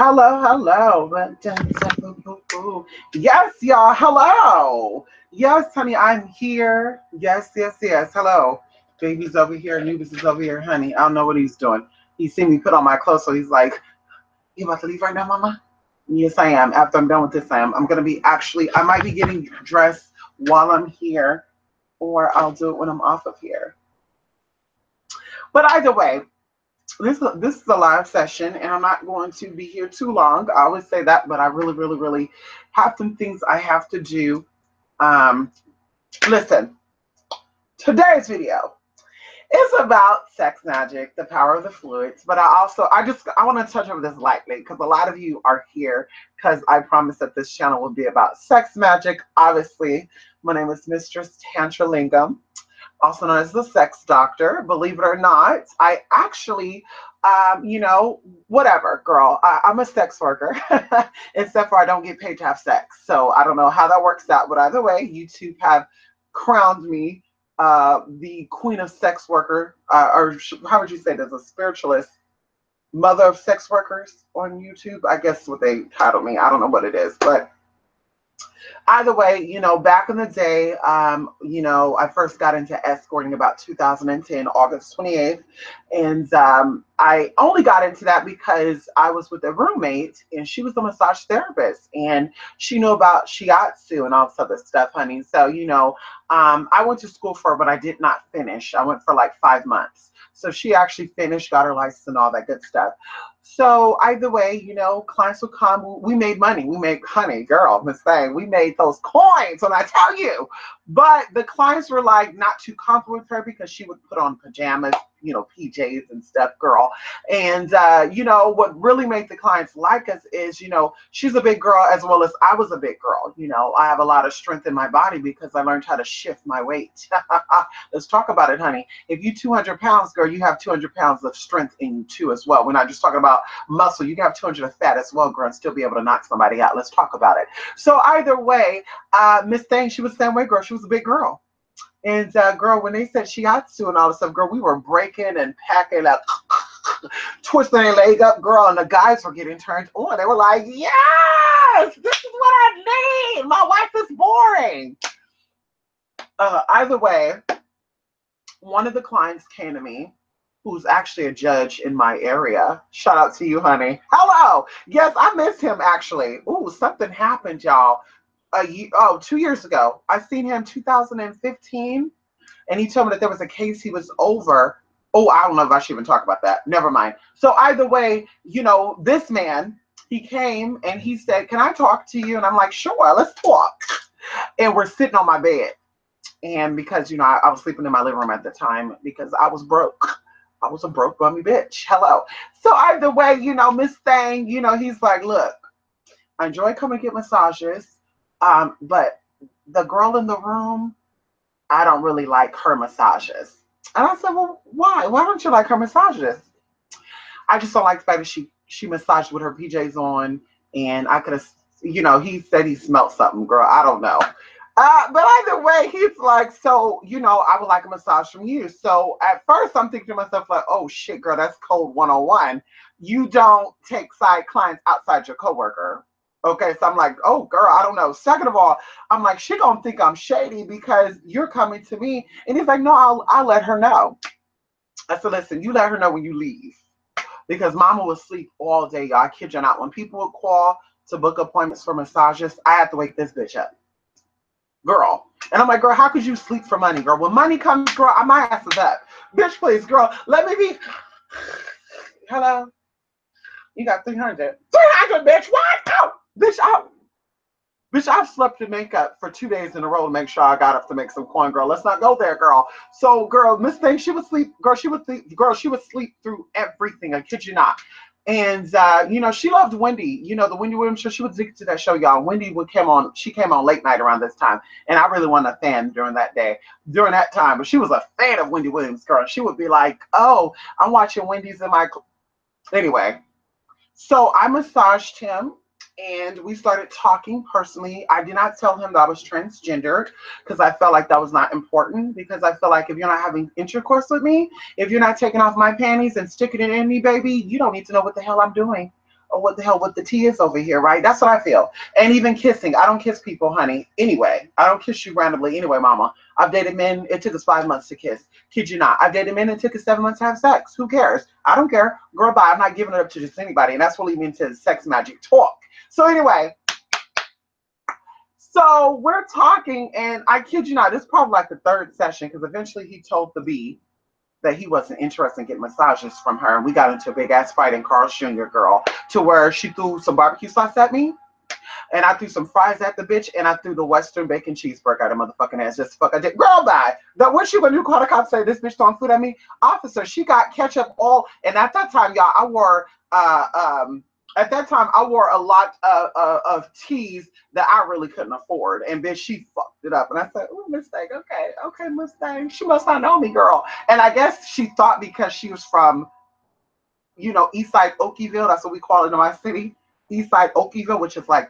Hello, hello. Yes, y'all. Hello. Yes, honey, I'm here. Yes, yes, yes. Hello. Baby's over here. Anubis is over here, honey. I don't know what he's doing. He seen me put on my clothes, so he's like, "You about to leave right now, mama?" Yes, I am. After I'm done with this, I am. I'm gonna be I might be getting dressed while I'm here, or I'll do it when I'm off of here. But either way, this is a live session, and I'm not going to be here too long. I always say that, but I really, really, really have some things I have to do. Um, Listen, today's video is about sex magic, the power of the fluids. But I want to touch over this lightly because a lot of you are here because I promised that this channel will be about sex magic. Obviously, my name is Mistress Tantra Lingam, also known as the sex doctor. Believe it or not, I actually, whatever, girl. I'm a sex worker, except for I don't get paid to have sex. So I don't know how that works out, but either way, YouTube have crowned me the queen of sex worker, how would you say this, a spiritualist, mother of sex workers on YouTube. I guess what they titled me. I don't know what it is, but either way, back in the day, I first got into escorting about 2010, August 28th. And I only got into that because I was with a roommate and she was a massage therapist and she knew about shiatsu and all this other stuff, honey. So, I went to school for it, but I did not finish. I went for like 5 months. So she actually finished, got her license and all that good stuff. So either way, clients would come. We made money. We made, honey, girl, Miss Thing. We made those coins when I tell you. But the clients were like not too comfortable with her because she would put on pajamas, PJs and stuff, girl. And, what really made the clients like us is, she's a big girl as well as I was a big girl. I have a lot of strength in my body because I learned how to shift my weight. Let's talk about it, honey. If you 200 pounds, girl, you have 200 pounds of strength in you too as well. We're not just talking about muscle. You can have 200 of fat as well, girl, and still be able to knock somebody out. Let's talk about it. So either way, Miss Thing, she was the same way, girl. She was a big girl. And girl, when they said shiatsu and all this stuff, girl, we were breaking and packing up, twisting their leg up, girl, and the guys were getting turned on. They were like, yes, this is what I need. My wife is boring. Either way, one of the clients came to me, who's actually a judge in my area. Shout out to you, honey. Hello. Yes, I miss him actually. Ooh, something happened, y'all. 2 years ago. I seen him 2015, and he told me that there was a case he was over. Oh, I don't know if I should even talk about that. Never mind. So either way, this man, he came and he said, "Can I talk to you?" And I'm like, "Sure, let's talk." And we're sitting on my bed. And because, I was sleeping in my living room at the time because I was broke. I was a broke bummy bitch. Hello. So either way, Miss Thang, he's like, "Look, I enjoy coming to get massages. But the girl in the room, I don't really like her massages." And I said, "Well, why? Why don't you like her massages?" "I just don't like the fact that she massaged with her PJs on, and I could have, he said he smelled something, girl. I don't know." But either way, he's like, "So, I would like a massage from you." So at first I'm thinking to myself like, "Oh shit, girl, that's code 101. You don't take side clients outside your coworker." Okay, so I'm like, "Oh girl, I don't know." Second of all, I'm like, she gonna think I'm shady because you're coming to me. And he's like, "No, I'll let her know." I said, "Listen, you let her know when you leave." Because mama would sleep all day, y'all. I kid you not. When people would call to book appointments for massages, I had to wake this bitch up. Girl. And I'm like, "Girl, how could you sleep for money, girl? When money comes, girl, my ass is up. Bitch, please, girl, let me be." Hello? You got 300. 300, bitch, what? Oh, bitch, I've slept in makeup for 2 days in a row to make sure I got up to make some coin, girl. Let's not go there, girl. So, girl, Miss Thing, she would sleep, girl, she would sleep through everything. I kid you not. And she loved Wendy, the Wendy Williams show. She was addicted to that show, y'all. Wendy she came on late night around this time, and I really wasn't a fan during that time, but she was a fan of Wendy Williams, girl. She would be like, "Oh, I'm watching Wendy's in my," anyway. So I massaged him and we started talking personally. I did not tell him that I was transgender because I felt like that was not important, because I feel like if you're not having intercourse with me, if you're not taking off my panties and sticking it in me, baby, you don't need to know what the hell I'm doing. what the hell what the tea is over here, right? That's what I feel. And even kissing. I don't kiss people, honey. Anyway, I don't kiss you randomly anyway, mama. I've dated men, it took us 5 months to kiss. Kid you not. I've dated men, it took us 7 months to have sex. Who cares? I don't care. Girl, bye. I'm not giving it up to just anybody. And that's what leads me into sex magic talk. So anyway, so we're talking, and I kid you not, this is probably like the third session because eventually he told the B that he wasn't interested in getting massages from her. And we got into a big ass fight in Carl's Jr. girl to where she threw some barbecue sauce at me. And I threw some fries at the bitch, and I threw the Western bacon cheeseburger at her motherfucking ass. Just fuck, I did. Girl, die. That what she when you call the cops say this bitch throwing food at me, officer. She got ketchup all, and at that time, y'all, I wore at that time I wore a lot of teas that I really couldn't afford, and bitch, she fucked it up. And I said, "Oh, Mustang, okay, Mustang. She must not know me, girl." And I guess she thought because she was from, Eastside Okieville. That's what we call it in my city. Eastside Okieville, which is like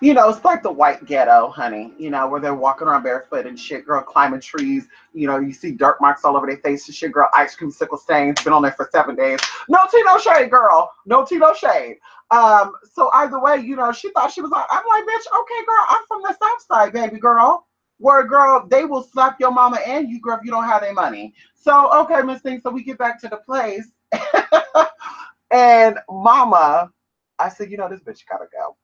it's like the white ghetto, honey, where they're walking around barefoot and shit, girl, climbing trees. You see dirt marks all over their face and shit, girl, ice cream sickle stains, been on there for 7 days. No tea, no shade, girl. No tea, no shade. So either way, she thought she was like, I'm like, bitch, okay, girl, I'm from the South Side, baby girl. Where, girl, they will slap your mama and you, girl, if you don't have their money. So, okay, Miss Thing, so we get back to the place. And mama, I said, this bitch gotta go.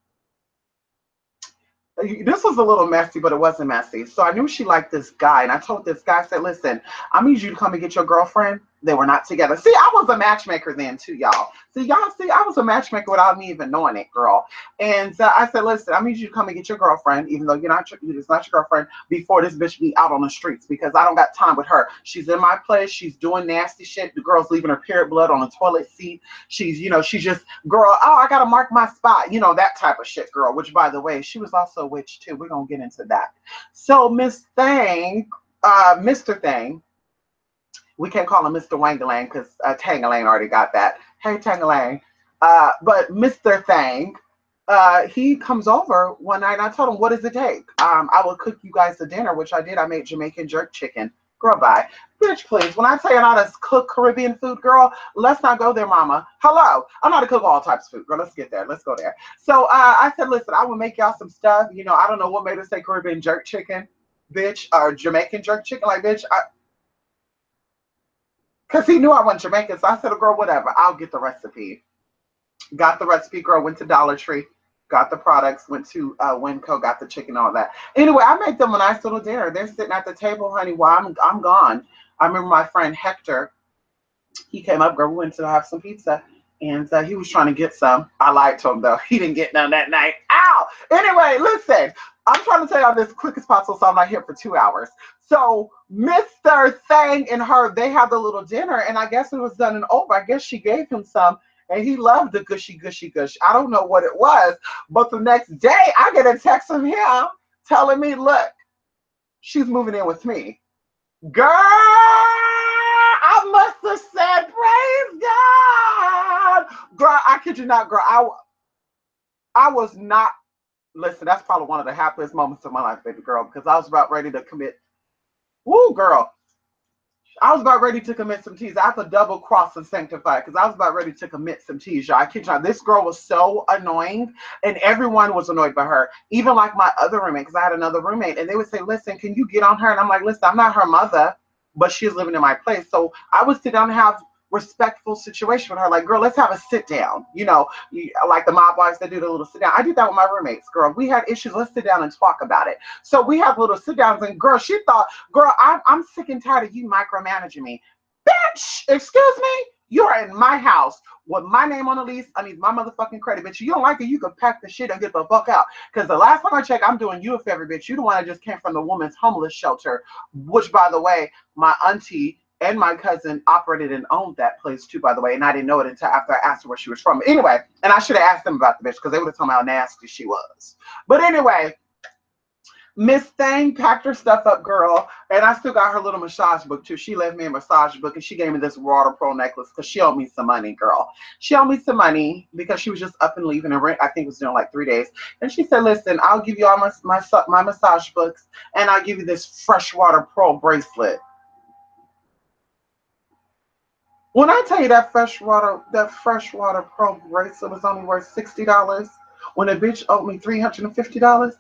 This was a little messy, but it wasn't messy. So I knew she liked this guy, and I told this guy, I said, listen, I need you to come and get your girlfriend. They were not together. See, I was a matchmaker then too, y'all. See, I was a matchmaker without me even knowing it, girl. And I said, listen, I need you to come and get your girlfriend, even though it's not your girlfriend, before this bitch be out on the streets, because I don't got time with her. She's in my place. She's doing nasty shit. The girl's leaving her period blood on the toilet seat. She's just, girl, oh, I got to mark my spot. That type of shit, girl, which, by the way, she was also a witch too. We're going to get into that. So Miss Thang, Mr. Thang, we can't call him Mr. Wangalang because Tangalang already got that. Hey, Tangalang. But Mr. Thang, he comes over one night and I told him, what does it take? I will cook you guys a dinner, which I did. I made Jamaican jerk chicken. Girl, bye. Bitch, please. When I tell you how to cook Caribbean food, girl, let's not go there, mama. Hello. I'm not to cook all types of food, girl. Let's get there. Let's go there. So I said, listen, I will make y'all some stuff. I don't know what made us say Caribbean jerk chicken, bitch, or Jamaican jerk chicken. Like, bitch, because he knew I wasn't Jamaican. So I said, girl, whatever. I'll get the recipe. Got the recipe, girl. Went to Dollar Tree. Got the products. Went to Winco. Got the chicken, all that. Anyway, I made them a nice little dinner. They're sitting at the table, honey, while I'm gone. I remember my friend Hector. He came up, girl. We went to have some pizza. And he was trying to get some. I lied to him, though. He didn't get none that night. Ow! Anyway, listen. I'm trying to tell y'all this quick as possible, so I'm not here for 2 hours. So Mr. Thang and her, they had the little dinner, and I guess it was done and over. I guess she gave him some, and he loved the gushy, gushy, gush. I don't know what it was, but the next day, I get a text from him telling me, look, she's moving in with me. Girl, I must have said, praise God. Girl, I kid you not, girl. I was not, listen, that's probably one of the happiest moments of my life, baby girl, because I was about ready to commit. Woo, girl. I was about ready to commit some teas. I have to double cross and sanctify because I was about ready to commit some teas, y'all. I kid you not. This girl was so annoying, and everyone was annoyed by her. Even like my other roommate, because I had another roommate, and they would say, listen, can you get on her? And I'm like, listen, I'm not her mother, but she's living in my place. So I would sit down and have respectful situation with her. Like, girl, let's have a sit down. Like the mob boys that do the little sit down. I did that with my roommates, girl. We had issues. Let's sit down and talk about it. So we have little sit downs, and girl, she thought, girl, I'm sick and tired of you micromanaging me. Bitch, excuse me? You're in my house with my name on the lease. I need my motherfucking credit, bitch. You don't like it, you can pack the shit and get the fuck out. Because the last time I checked, I'm doing you a favor, bitch. You the one that just came from the woman's homeless shelter, which, by the way, my auntie and my cousin operated and owned that place too, by the way, and I didn't know it until after I asked her where she was from. Anyway, and I should have asked them about the bitch because they would have told me how nasty she was. But anyway, Miss Thang packed her stuff up, girl, and I still got her little massage book too. She left me a massage book, and she gave me this water pearl necklace because she owed me some money, girl. She owed me some money because she was just up and leaving, and rent, I think, was doing like 3 days. And she said, listen, I'll give you all my massage books, and I'll give you this freshwater pearl bracelet. When I tell you that freshwater pearl bracelet was only worth $60, when a bitch owed me $350,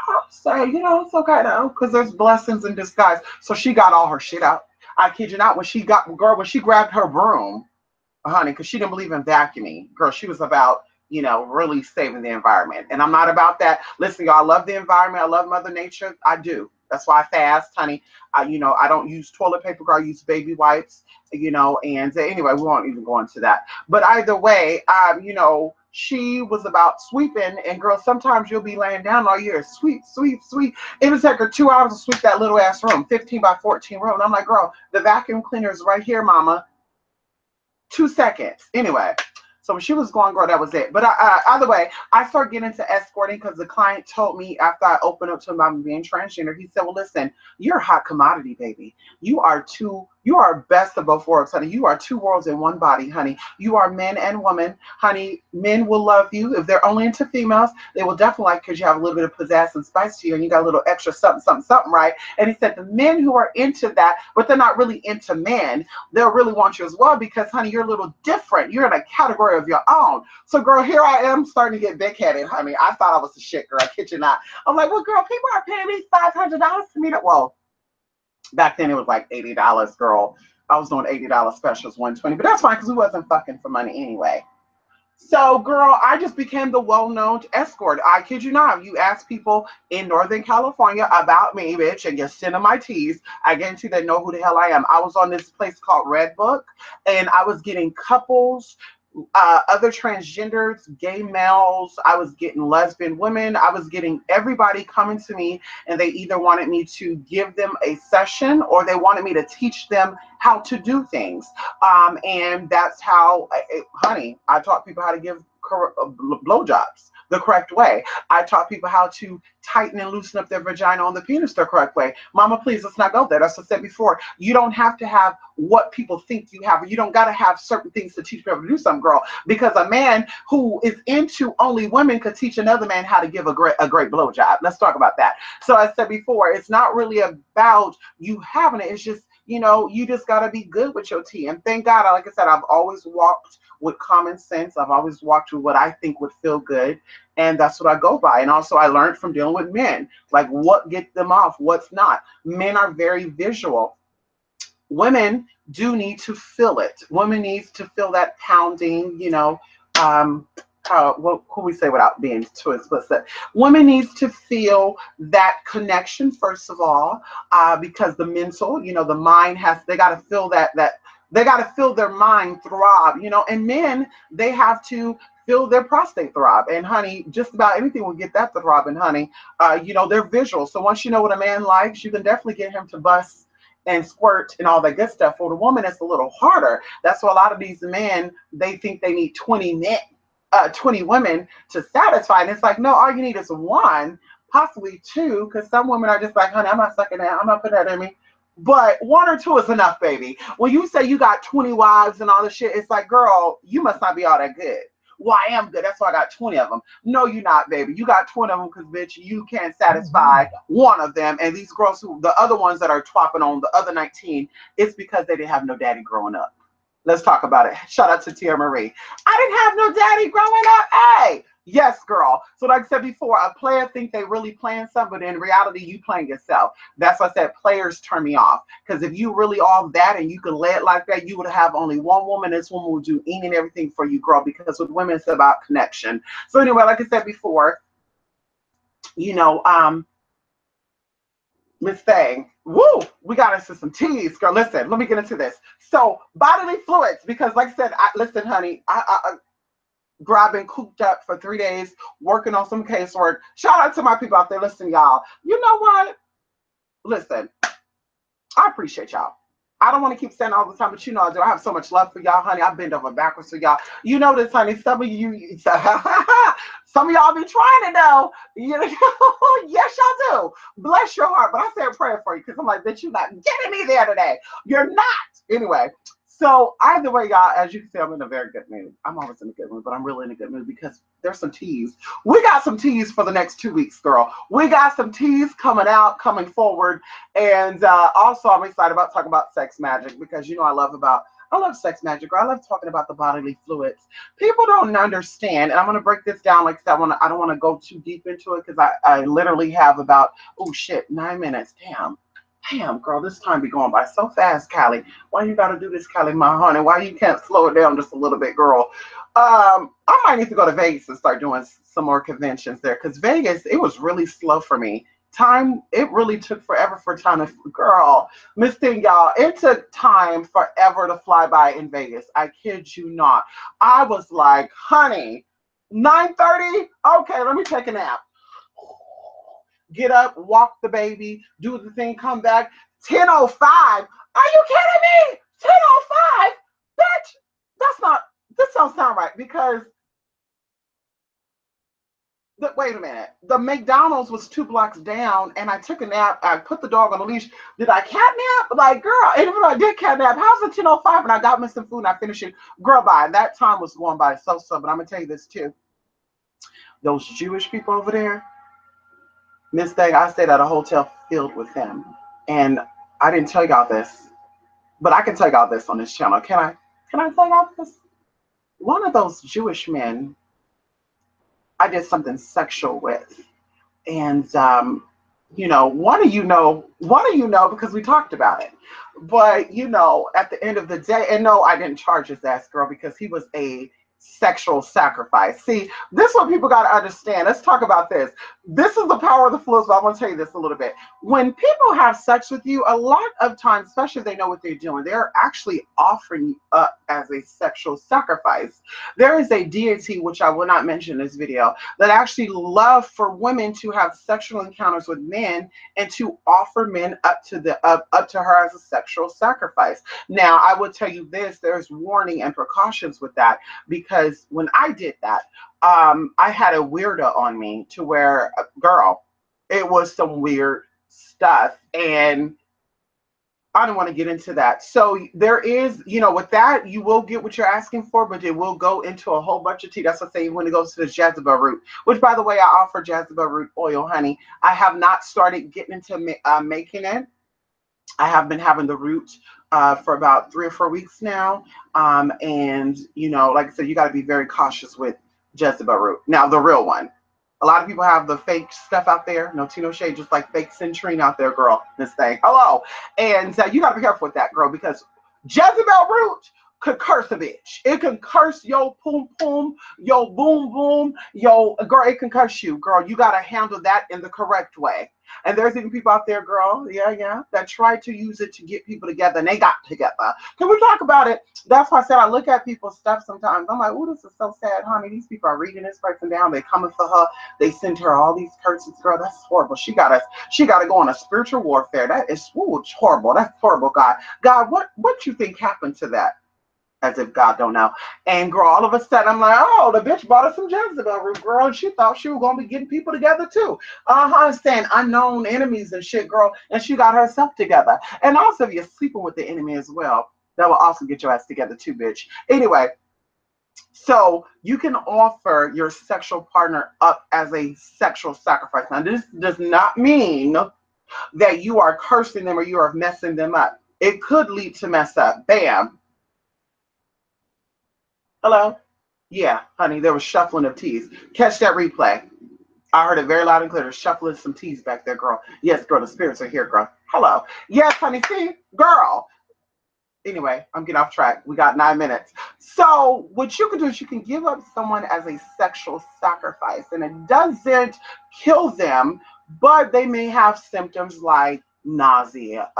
I'll say, it's okay though, because there's blessings in disguise. So she got all her shit out. I kid you not, when she grabbed her broom, honey, because she didn't believe in vacuuming. Girl, she was about, really saving the environment. And I'm not about that. Listen, y'all, I love the environment. I love Mother Nature. I do. That's why I fast, honey. I don't use toilet paper. Girl, I use baby wipes, and anyway, we won't even go into that. But either way, she was about sweeping, and girl, sometimes you'll be laying down all year, sweep, sweep, sweep. It would take her 2 hours to sweep that little ass room, 15 by 14 room. And I'm like, girl, the vacuum cleaner is right here, mama. 2 seconds. Anyway, so when she was going, girl, that was it. But either way, I started getting into escorting because the client told me after I opened up to him about being transgender, he said, well, listen, you're a hot commodity, baby. You are best of both worlds, honey. You are two worlds in one body, honey. You are men and women, honey. Men will love you. If they're only into females, they will definitely like because you have a little bit of pizzazz and spice to you and you got a little extra something, something, something, right? And he said the men who are into that, but they're not really into men, they'll really want you as well because, honey, you're a little different. You're in a category of your own. So, girl, here I am starting to get big-headed, honey. I thought I was the shit, girl. I kid you not. I'm like, well, girl, people are paying me $500 to meet up. Well, back then it was like $80, girl. I was doing $80 specials, 120, but that's fine because we wasn't fucking for money anyway. So, girl, I just became the well-known escort. I kid you not. You ask people in Northern California about me, bitch, and you send them my teas, I guarantee they know who the hell I am. I was on this place called Red Book, and I was getting couples, other transgenders, gay males. I was getting lesbian women. I was getting everybody coming to me, and they either wanted me to give them a session or they wanted me to teach them how to do things. And that's how, honey, I taught people how to give blowjobs the correct way. I taught people how to tighten and loosen up their vagina on the penis the correct way. Mama, please, let's not go there. That's what I said before. You don't have to have what people think you have. You don't got to have certain things to teach people to do something, girl. Because a man who is into only women could teach another man how to give a great blowjob. Let's talk about that. So I said before, it's not really about you having it. It's just, you just got to be good with your tea. And thank God, like I said, I've always walked with common sense. I've always walked with what I think would feel good. And that's what I go by. And also I learned from dealing with men, like what gets them off, what's not. Men are very visual. Women do need to feel it. Women needs to feel that pounding, what could we say without being too explicit? Women needs to feel that connection, first of all, because the mental, the mind they got to feel that they got to feel their mind throb, and men, they have to feel their prostate throb. And honey, just about anything will get that throbbing, honey. They're visual. So once you know what a man likes, you can definitely get him to bust and squirt and all that good stuff. For the woman, it's a little harder. That's why a lot of these men, they think they need 20 men, 20 women to satisfy. And it's like, no, all you need is one, possibly two, because some women are just like, honey, I'm not sucking that. I'm not putting that in me. But one or two is enough, baby. When you say you got 20 wives and all this shit, it's like, girl, you must not be all that good. Well, I am good. That's why I got 20 of them. No, you're not, baby. You got 20 of them because, bitch, you can't satisfy one of them. And these girls, the other ones that are twopping on the other 19, it's because they didn't have no daddy growing up. Let's talk about it. Shout out to Tia Marie. I didn't have no daddy growing up. Hey, yes, girl. So like I said before, a player think they really playing something, but in reality, you playing yourself. That's why I said players turn me off. Because if you really all that and you could lay it like that, you would have only one woman. This woman will do any and everything for you, girl. Because with women, it's about connection. So anyway, like I said before, Miss Thang, woo, we got into some teas, girl. Listen, let me get into this. So bodily fluids, because like I said, listen, honey, girl, I've been cooped up for 3 days working on some casework. Shout out to my people out there. Listen, y'all. You know what? Listen, I appreciate y'all. I don't want to keep saying all the time, but I do. I have so much love for y'all, honey. I bend over backwards for y'all. You know this, honey. Some of y'all be trying to know. Yes, y'all do. Bless your heart. But I say a prayer for you because I'm like, bitch, you're not getting me there today. You're not. Anyway, so either way, y'all, as you can see, I'm in a very good mood. I'm always in a good mood, but I'm really in a good mood because there's some teas. We got some teas for the next 2 weeks, girl. We got some teas coming out, coming forward. And also, I'm excited about talking about sex magic because I love I love sex magic, girl. I love talking about the bodily fluids. People don't understand, and I'm going to break this down like that. I don't want to go too deep into it because I literally have about, oh shit, 9 minutes. Damn, girl, this time be going by so fast, Callie. Why you got to do this, Callie, my honey? Why you can't slow it down just a little bit, girl? I might need to go to Vegas and start doing some more conventions there because Vegas, it was really slow for me. Time, it really took forever for time to, girl, Miss Thing, y'all, it took time forever to fly by in Vegas. I kid you not. I was like, honey, 9:30? Okay, let me take a nap. Get up, walk the baby, do the thing, come back. 10:05? Are you kidding me? 10:05? Bitch, that's not, this don't sound right because wait a minute. The McDonald's was 2 blocks down, and I took a nap. I put the dog on a leash. Did I catnap? Like, girl, and if I did catnap, how's it 10:05 and I got me some food and I finished it? Girl, by that time was going by so. But I'm gonna tell you this too. Those Jewish people over there, Miss Thing, I stayed at a hotel filled with them, and I didn't tell y'all this, but I can tell y'all this on this channel. Can I? Can I tell y'all this? One of those Jewish men, I did something sexual with. And one of you know because we talked about it. But at the end of the day, and no, I didn't charge his ass, girl, because he was a sexual sacrifice. See, this is what people got to understand. Let's talk about this. This is the power of the fluids, but I want to tell you this a little bit. When people have sex with you, a lot of times, especially if they know what they're doing, they're actually offering you up as a sexual sacrifice. There is a deity, which I will not mention in this video, that actually love for women to have sexual encounters with men and to offer men up to her as a sexual sacrifice. Now, I will tell you this, there's warning and precautions with that, because when I did that, I had a weirdo on me to where, girl, it was some weird stuff, and I don't want to get into that. So there is, with that, you will get what you're asking for, but it will go into a whole bunch of tea. That's what I say when it goes to the Jezebel root, which, by the way, I offer Jezebel root oil, honey. I have not started getting into making it. I have been having the root for about 3 or 4 weeks now. And, like I said, you got to be very cautious with Jezebel root. Now, the real one. A lot of people have the fake stuff out there. No tea, no shade, just like fake citrine out there, girl. This thing. Hello. And you got to be careful with that, girl, because Jezebel root could curse a bitch. It can curse your poom poom, your boom boom, your girl. It can curse you, girl. You got to handle that in the correct way. And there's even people out there, girl, that try to use it to get people together, and they got together. Can we talk about it? That's why I said I look at people's stuff sometimes. I'm like, oh, this is so sad, honey. These people are reading this person down. They coming for her. They send her all these curses, girl. That's horrible. She got to go on a spiritual warfare. That is it's horrible. That's horrible, God. God, what you think happened to that? As if God don't know. And girl, all of a sudden, I'm like, oh, the bitch bought us some Jezebel root, girl. And she thought she was going to be getting people together too. Saying unknown enemies and shit, girl. And she got herself together. And also, if you're sleeping with the enemy as well, that will also get your ass together too, bitch. Anyway, so you can offer your sexual partner up as a sexual sacrifice. Now, this does not mean that you are cursing them or you are messing them up. It could lead to mess up. Bam. Hello? Yeah, honey, there was shuffling of teas. Catch that replay. I heard it very loud and clear. There's shuffling some teas back there, girl. Yes, girl, the spirits are here, girl. Hello. Yes, honey, see? Girl. Anyway, I'm getting off track. We got 9 minutes. So what you can do is you can give up someone as a sexual sacrifice, and it doesn't kill them, but they may have symptoms like nausea.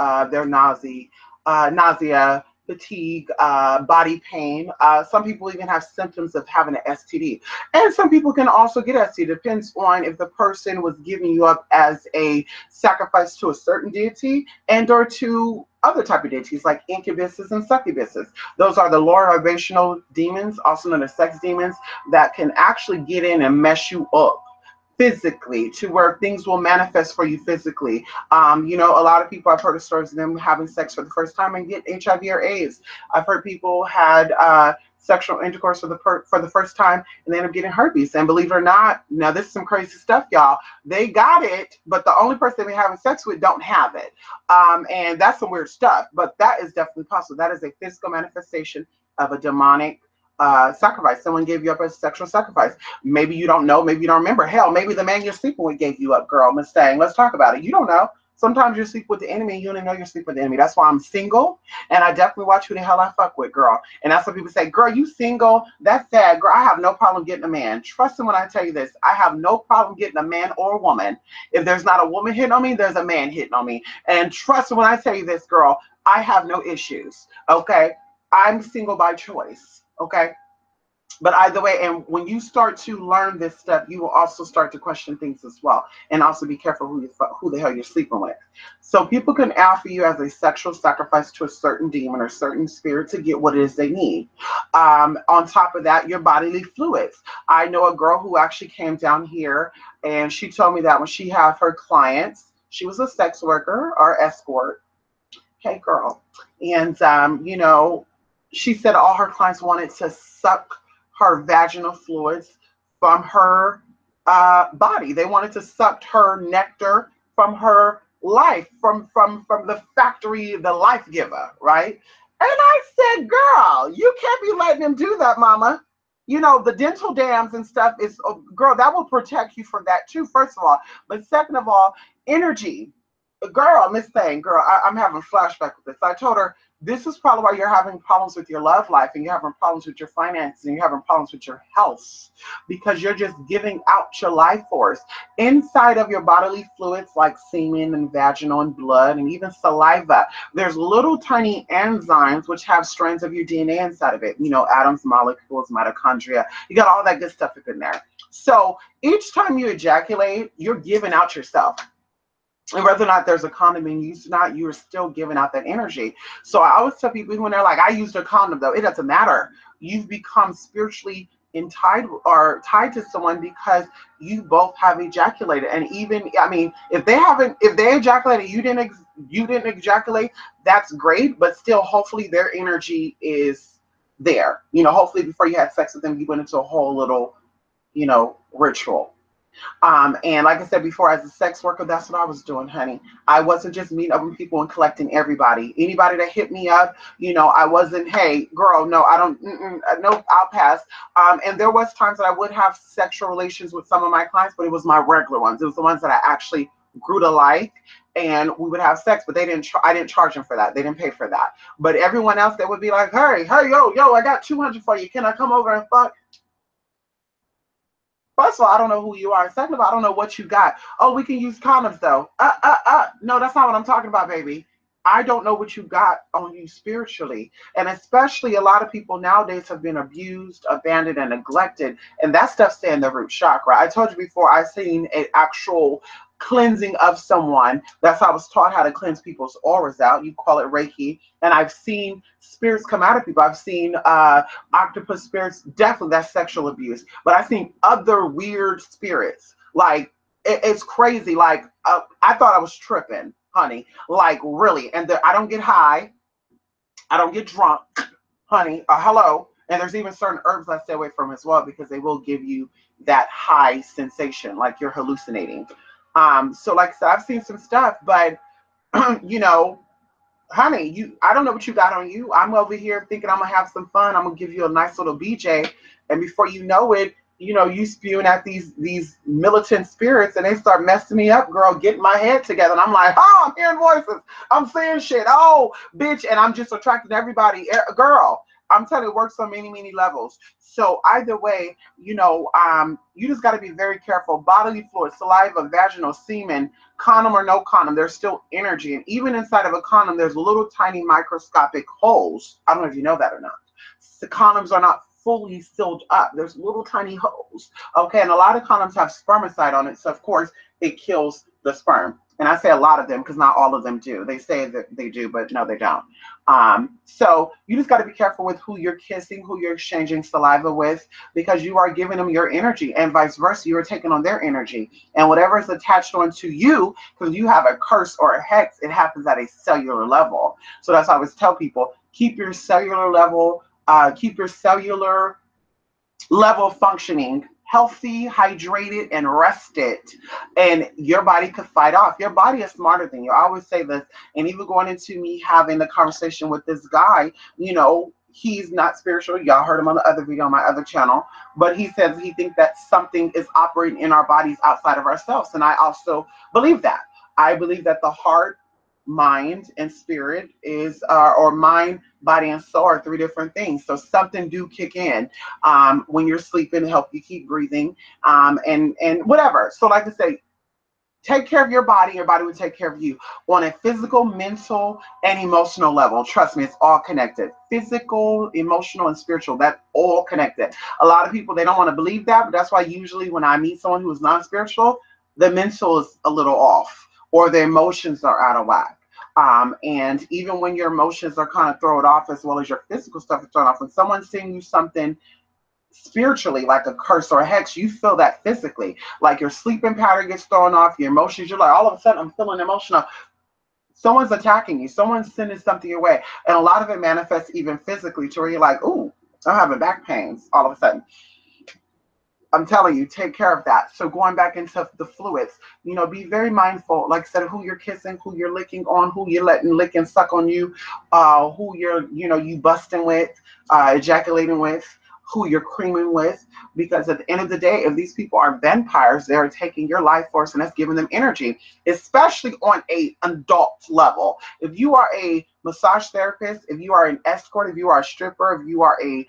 Nausea, fatigue, body pain. Some people even have symptoms of having an STD. And some people can also get STD. Depends on if the person was giving you up as a sacrifice to a certain deity and or to other type of deities like incubuses and succubuses. Those are the lower vibrational demons, also known as sex demons, that can actually get in and mess you up physically to where things will manifest for you physically. A lot of people, I've heard of stories of them having sex for the first time and get HIV or AIDS. I've heard people had sexual intercourse for the first time, and they end up getting herpes. And believe it or not, now this is some crazy stuff, y'all. They got it, but the only person they're having sex with don't have it. And that's some weird stuff. But that is definitely possible. That is a physical manifestation of a demonic sacrifice. Someone gave you up as a sexual sacrifice. Maybe you don't know. Maybe you don't remember. Hell, maybe the man you're sleeping with gave you up, girl. Mustang. Let's talk about it. You don't know. Sometimes you sleep with the enemy and you don't even know you're sleeping with the enemy. That's why I'm single, and I definitely watch who the hell I fuck with, girl. And that's what people say, girl, you single? That's sad, girl. I have no problem getting a man. Trust me when I tell you this. I have no problem getting a man or a woman. If there's not a woman hitting on me, there's a man hitting on me. And trust me when I tell you this, girl, I have no issues, okay? I'm single by choice, okay? But either way, and when you start to learn this stuff, you will also start to question things as well, and also be careful who the hell you're sleeping with. So people can offer you as a sexual sacrifice to a certain demon or certain spirit to get what it is they need. On top of that, your bodily fluids. I know a girl who actually came down here, and she told me that when she had her clients, she was a sex worker or escort. Hey, girl, and she said all her clients wanted to suck her vaginal fluids from her body. They wanted to suck her nectar from her life, from the factory, the life giver, right? And I said, girl, you can't be letting them do that, mama. The dental dams and stuff is, oh, girl, that will protect you from that too, first of all. But second of all, energy. Girl, Miss Thing, girl, I'm having a flashback with this. I told her, this is probably why you're having problems with your love life, and you're having problems with your finances, and you're having problems with your health, because you're just giving out your life force. Inside of your bodily fluids like semen and vaginal and blood and even saliva, there's little tiny enzymes which have strands of your DNA inside of it. Atoms, molecules, mitochondria. You got all that good stuff up in there. So each time you ejaculate, you're giving out yourself. And whether or not there's a condom being used or not, you're still giving out that energy. So I always tell people when they're like, I used a condom, though, it doesn't matter. You've become spiritually tied to someone because you both have ejaculated. And even, I mean, if they ejaculated, you didn't ejaculate, that's great. But still, hopefully their energy is there. Hopefully before you had sex with them, you went into a whole little, ritual. And like I said before, as a sex worker, that's what I was doing, honey. I wasn't just meeting up with people and collecting everybody. Anybody that hit me up, I wasn't, hey, girl, no, I don't, no, I'll pass. And there was times that I would have sexual relations with some of my clients, but it was my regular ones. It was the ones that I actually grew to like, and we would have sex, but I didn't charge them for that. They didn't pay for that. But everyone else, they would be like, hey, yo, I got 200 for you. Can I come over and fuck? First of all, I don't know who you are. Second of all, I don't know what you got. Oh, we can use condoms though. No, that's not what I'm talking about, baby. I don't know what you got on you spiritually. And especially a lot of people nowadays have been abused, abandoned, and neglected. And that stuff stay in the root chakra. I told you before, I've seen an actual cleansing of someone. That's how I was taught how to cleanse people's auras out. You call it Reiki. And I've seen spirits come out of people. I've seen octopus spirits. Definitely that's sexual abuse. But I've seen other weird spirits. Like, it's crazy. Like, I thought I was tripping, honey. Like, really. And I don't get high. I don't get drunk, honey. Hello. And there's even certain herbs I stay away from as well, because they will give you that high sensation, like you're hallucinating. So like I said, I've seen some stuff, but honey, I don't know what you got on you. I'm over here thinking I'm gonna have some fun. I'm gonna give you a nice little BJ, and before you know it, you spewing at these militant spirits, and they start messing me up, girl, getting my head together. And I'm like, oh, I'm hearing voices. I'm seeing shit. Oh, bitch. And I'm just attracting everybody. Girl, I'm telling you, it works on many, many levels. So either way, you just got to be very careful. Bodily fluid, saliva, vaginal, semen, condom or no condom, there's still energy. And even inside of a condom, there's little tiny microscopic holes. I don't know if you know that or not. The condoms are not fully sealed up. There's little tiny holes. Okay, and a lot of condoms have spermicide on it, so of course it kills the sperm. And I say a lot of them because not all of them do. They say that they do, but no, they don't. So you just got to be careful with who you're kissing, who you're exchanging saliva with, because you are giving them your energy, and vice versa, you are taking on their energy. And whatever is attached onto you, because you have a curse or a hex, it happens at a cellular level. So that's why I always tell people, keep your cellular level keep your cellular level of functioning healthy, hydrated, and rested, and your body could fight off. Your body is smarter than you. I always say this, and even going into me having the conversation with this guy, he's not spiritual. Y'all heard him on the other video on my other channel, but he says he thinks that something is operating in our bodies outside of ourselves, and I also believe that. I believe that the heart, mind, and spirit is, or mind, body, and soul are three different things. So something do kick in when you're sleeping to help you keep breathing, and whatever. So like I say, take care of your body will take care of you on a physical, mental, and emotional level. Trust me, it's all connected. Physical, emotional, and spiritual, that's all connected. A lot of people, they don't want to believe that, but that's why usually when I meet someone who is non-spiritual, the mental is a little off or the emotions are out of whack. And even when your emotions are kind of thrown off as well as your physical stuff is thrown off, when someone's saying you something spiritually, like a curse or a hex, you feel that physically. Like your sleeping pattern gets thrown off, your emotions, you're like, all of a sudden, I'm feeling emotional. Someone's attacking you, someone's sending something your way. And a lot of it manifests even physically to where you're like, ooh, I'm having back pains all of a sudden. I'm telling you, take care of that. So going back into the fluids, be very mindful, like I said, who you're kissing, who you're licking on, who you're letting lick and suck on you, who you're, you busting with, ejaculating with, who you're creaming with, because at the end of the day, if these people are vampires, they're taking your life force and that's giving them energy, especially on a adult level. If you are a massage therapist, if you are an escort, if you are a stripper, if you are a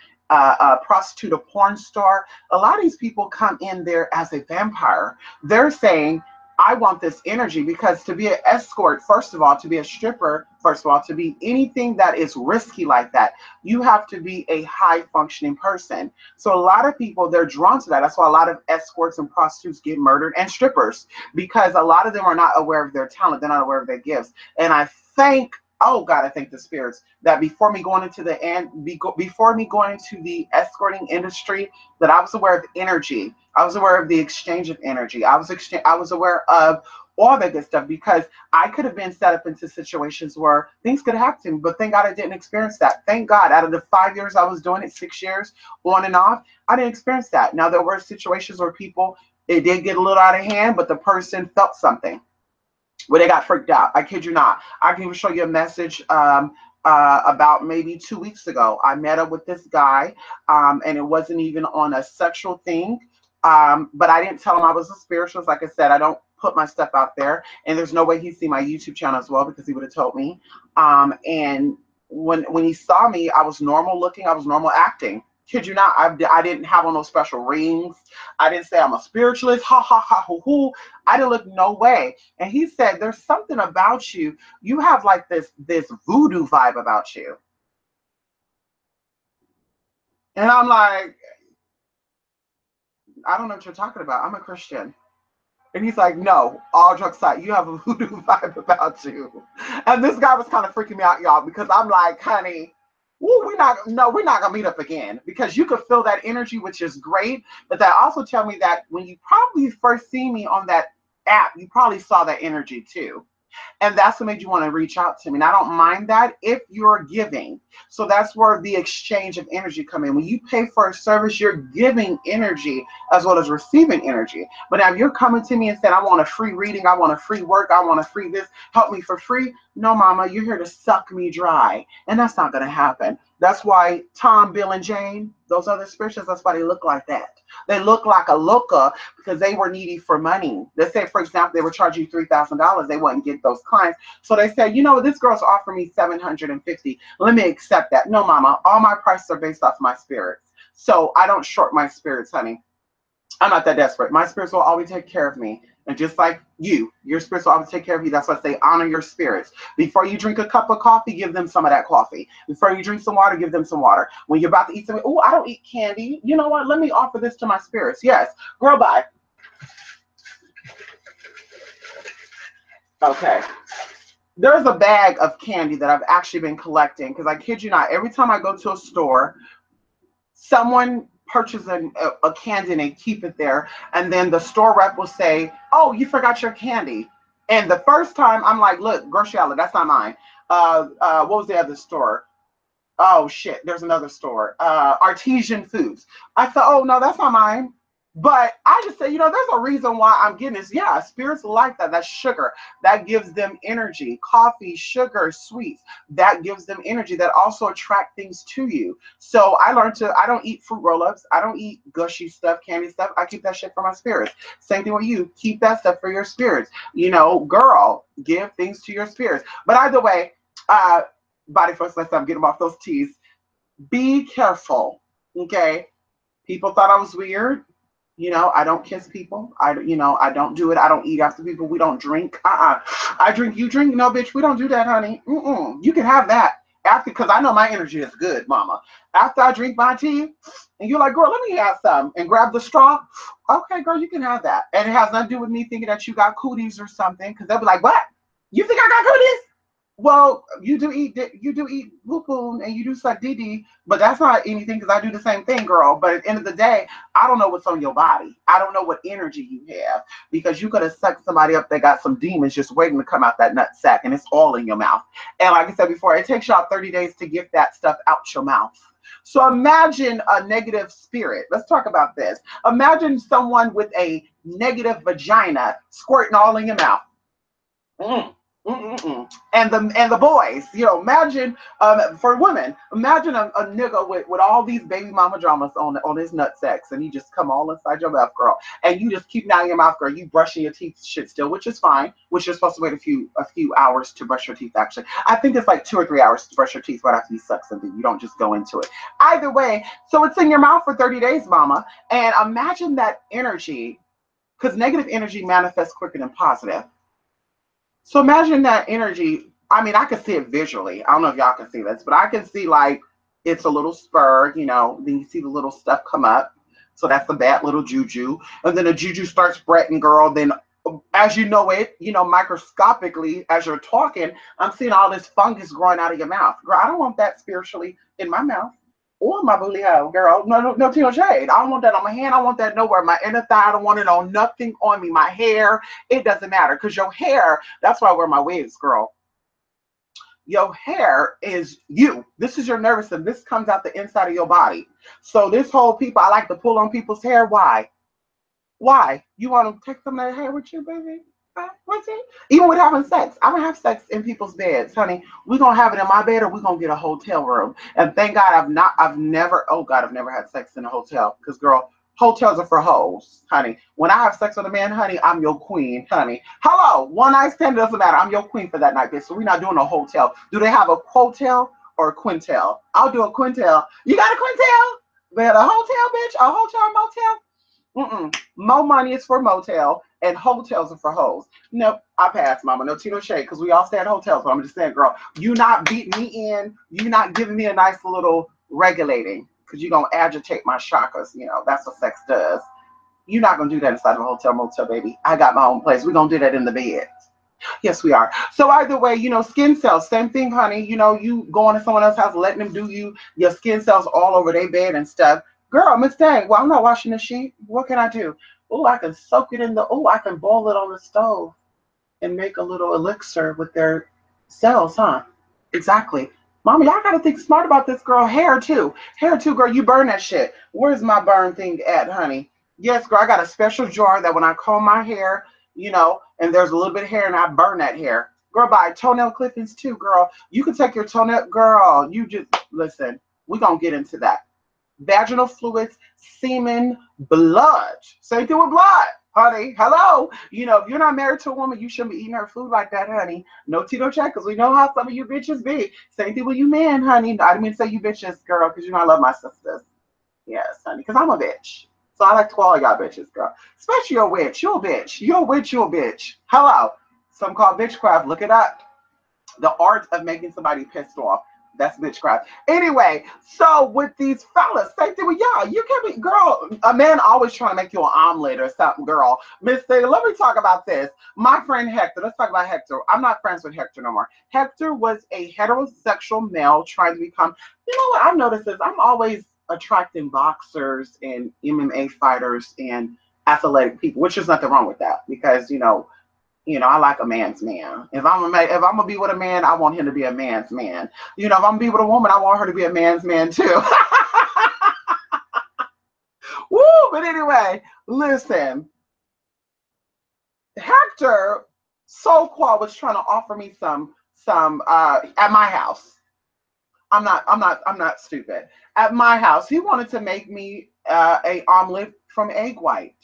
prostitute, a porn star, a lot of these people come in there as a vampire. They're saying, I want this energy, because to be an escort, first of all, to be a stripper, first of all, to be anything that is risky like that, you have to be a high functioning person. So a lot of people, they're drawn to that. That's why a lot of escorts and prostitutes get murdered, and strippers, because a lot of them are not aware of their talent. They're not aware of their gifts. And I thank, oh God, I thank the spirits that before me going into before me going into the escorting industry, that I was aware of energy. I was aware of the exchange of energy. I was aware of all that good stuff, because I could have been set up into situations where things could happen to me, but thank God I didn't experience that. Thank God, out of the 5 years I was doing it, 6 years on and off, I didn't experience that. Now there were situations where people, it did get a little out of hand, but the person felt something where they got freaked out. I kid you not. I can even show you a message about maybe 2 weeks ago. I met up with this guy, and it wasn't even on a sexual thing. But I didn't tell him I was a spiritualist. Like I said, I don't put my stuff out there, and there's no way he'd see my YouTube channel as well, because he would have told me. And when he saw me, I was normal looking. I was normal acting. Kid you not, I didn't have on those special rings. I didn't say I'm a spiritualist. Ha ha ha hoo hoo. I didn't look no way. And he said, "There's something about you. You have like this voodoo vibe about you." And I'm like, I don't know what you're talking about. I'm a Christian. And he's like, "No, all jokes aside, you have a voodoo vibe about you." And this guy was kind of freaking me out, y'all, because I'm like, honey, ooh, we're not gonna meet up again, because you could feel that energy, which is great. But that also tell me that when you probably first see me on that app, you probably saw that energy too. And that's what made you want to reach out to me. And I don't mind that if you're giving. So that's where the exchange of energy come in. When you pay for a service, you're giving energy as well as receiving energy. But now if you're coming to me and saying, I want a free reading, I want a free work, I want a free this, help me for free. No, mama, you're here to suck me dry. And that's not going to happen. That's why Tom, Bill, and Jane, those other spirituals, that's why they look like that. They look like a looker, because they were needy for money. Let's say, for example, they were charging you $3,000. They wouldn't get those clients. So they said, this girl's offering me $750. Let me accept that. No, mama, all my prices are based off my spirits. So I don't short my spirits, honey. I'm not that desperate. My spirits will always take care of me. And just like your spirits will always take care of you. That's why I say honor your spirits. Before you drink a cup of coffee, give them some of that coffee. Before you drink some water, give them some water. When you're about to eat something, oh, I don't eat candy. You know what? Let me offer this to my spirits. Yes. Girl, bye. Okay. There's a bag of candy that I've actually been collecting, because I kid you not, every time I go to a store, someone purchases a candy and they keep it there, and then the store rep will say, "Oh, you forgot your candy." And the first time I'm like, "Look, grocery outlet, that's not mine." What was the other store? Oh shit, there's another store, Artesian Foods. I thought, oh no, that's not mine. But I just say, there's a reason why I'm getting this. Yeah, spirits like that. That's sugar. That gives them energy. Coffee, sugar, sweets. That gives them energy. That also attract things to you. So I don't eat fruit roll-ups. I don't eat gushy stuff, candy stuff. I keep that shit for my spirits. Same thing with you. Keep that stuff for your spirits. Girl, give things to your spirits. But either way, uh, body first, let's get them off those teas. Be careful, okay? People thought I was weird. I don't kiss people. I don't do it. I don't eat after people. We don't drink. I drink. You drink? No, bitch. We don't do that, honey. You can have that after, because I know my energy is good, mama. After I drink my tea, and you're like, girl, let me have some, and grab the straw. Okay, girl, you can have that. And it has nothing to do with me thinking that you got cooties or something, because they'll be like, what? You think I got cooties? Well, you do eat poo poo and you do suck DD, but that's not anything because I do the same thing, girl. But at the end of the day, I don't know what's on your body. I don't know what energy you have because you could have sucked somebody up that got some demons just waiting to come out that nut sack, and it's all in your mouth. And like I said before, it takes y'all 30 days to get that stuff out your mouth. So imagine a negative spirit. Let's talk about this. Imagine someone with a negative vagina squirting all in your mouth. Mm. Mm-mm-mm. And the boys, imagine for women, imagine a nigga with all these baby mama dramas on his nut sacks, and he just come all inside your mouth, girl, and you just keep down your mouth, girl. You brushing your teeth, shit still, which is fine. Which you're supposed to wait a few hours to brush your teeth. Actually, I think it's like 2 or 3 hours to brush your teeth right after you suck something. You don't just go into it. Either way, so it's in your mouth for 30 days, mama, and imagine that energy, because negative energy manifests quicker than positive. So imagine that energy. I mean, I can see it visually. I don't know if y'all can see this, but I can see like it's a little spur, then you see the little stuff come up. So that's the bad little juju. And then the juju starts spreading, girl. Then as you know it, microscopically, as you're talking, I'm seeing all this fungus growing out of your mouth. Girl, I don't want that spiritually in my mouth or my booty hole, girl. No, no, no, no shade. I don't want that on my hand. I don't want that nowhere. My inner thigh, I don't want it on nothing on me. My hair, it doesn't matter. Because your hair, that's why I wear my wigs, girl. Your hair is you. This is your nervous system. This comes out the inside of your body. So this whole people, I like to pull on people's hair. Why? Why? You want to take some of that hair with you, baby? What's it? Even with having sex, I don't have sex in people's beds, honey. We're gonna have it in my bed, or we're gonna get a hotel room. And thank God I've never, oh God, I've never had sex in a hotel. Because girl, hotels are for hoes, honey. When I have sex with a man, honey, I'm your queen, honey. Hello, one night stand doesn't matter. I'm your queen for that night, bitch. So we're not doing a hotel. Do they have a quotel or a quintel? I'll do a quintel. You got a quintel? But a hotel, bitch? A hotel motel? Mo money is for motel, and hotels are for hoes. Nope, I pass, mama. No tea, no shade, because we all stay at hotels. But I'm just saying, girl, you not beating me in. You not giving me a nice little regulating, because you're going to agitate my chakras. That's what sex does. You're not going to do that inside of a hotel motel, baby. I got my own place. We're going to do that in the bed. Yes, we are. So either way, skin cells, same thing, honey. You going to someone else's house, letting them do your skin cells all over their bed and stuff. Girl, Miss Dang, well, I'm not washing the sheet. What can I do? Oh, I can soak it I can boil it on the stove and make a little elixir with their cells, huh? Exactly. Mama, y'all gotta think smart about this, girl. Hair too. Hair too, girl. You burn that shit. Where's my burn thing at, honey? Yes, girl, I got a special jar that when I comb my hair, and there's a little bit of hair and I burn that hair. Girl, buy toenail clippings too, girl. You can take your toenail, girl. You just, listen, we're gonna get into that. Vaginal fluids, semen, blood. Same thing with blood, honey. Hello. If you're not married to a woman, you shouldn't be eating her food like that, honey. No Tito check, because we know how some of you bitches be. Same thing with you men, honey. I didn't mean to say you bitches, girl, because I love my sisters. Yes, honey, because I'm a bitch. So I like to call y'all bitches, girl. Especially your witch. You're a bitch. You're a witch. You're a bitch. Hello. Some call bitchcraft. Look it up. The art of making somebody pissed off. That's bitchcraft. Anyway, so with these fellas, same thing with y'all. You can be, girl, a man always trying to make you an omelet or something, girl. Miss Theta, let me talk about this. My friend Hector, let's talk about Hector. I'm not friends with Hector no more. Hector was a heterosexual male trying to become, what I've noticed is I'm always attracting boxers and MMA fighters and athletic people, which is nothing wrong with that because, You know, I like a man's man. If I'm gonna be with a man, I want him to be a man's man. You know, if I'm gonna be with a woman, I want her to be a man's man too. Woo! But anyway, listen, Hector so-called was trying to offer me some at my house. I'm not stupid. At my house, he wanted to make me a omelet from egg white.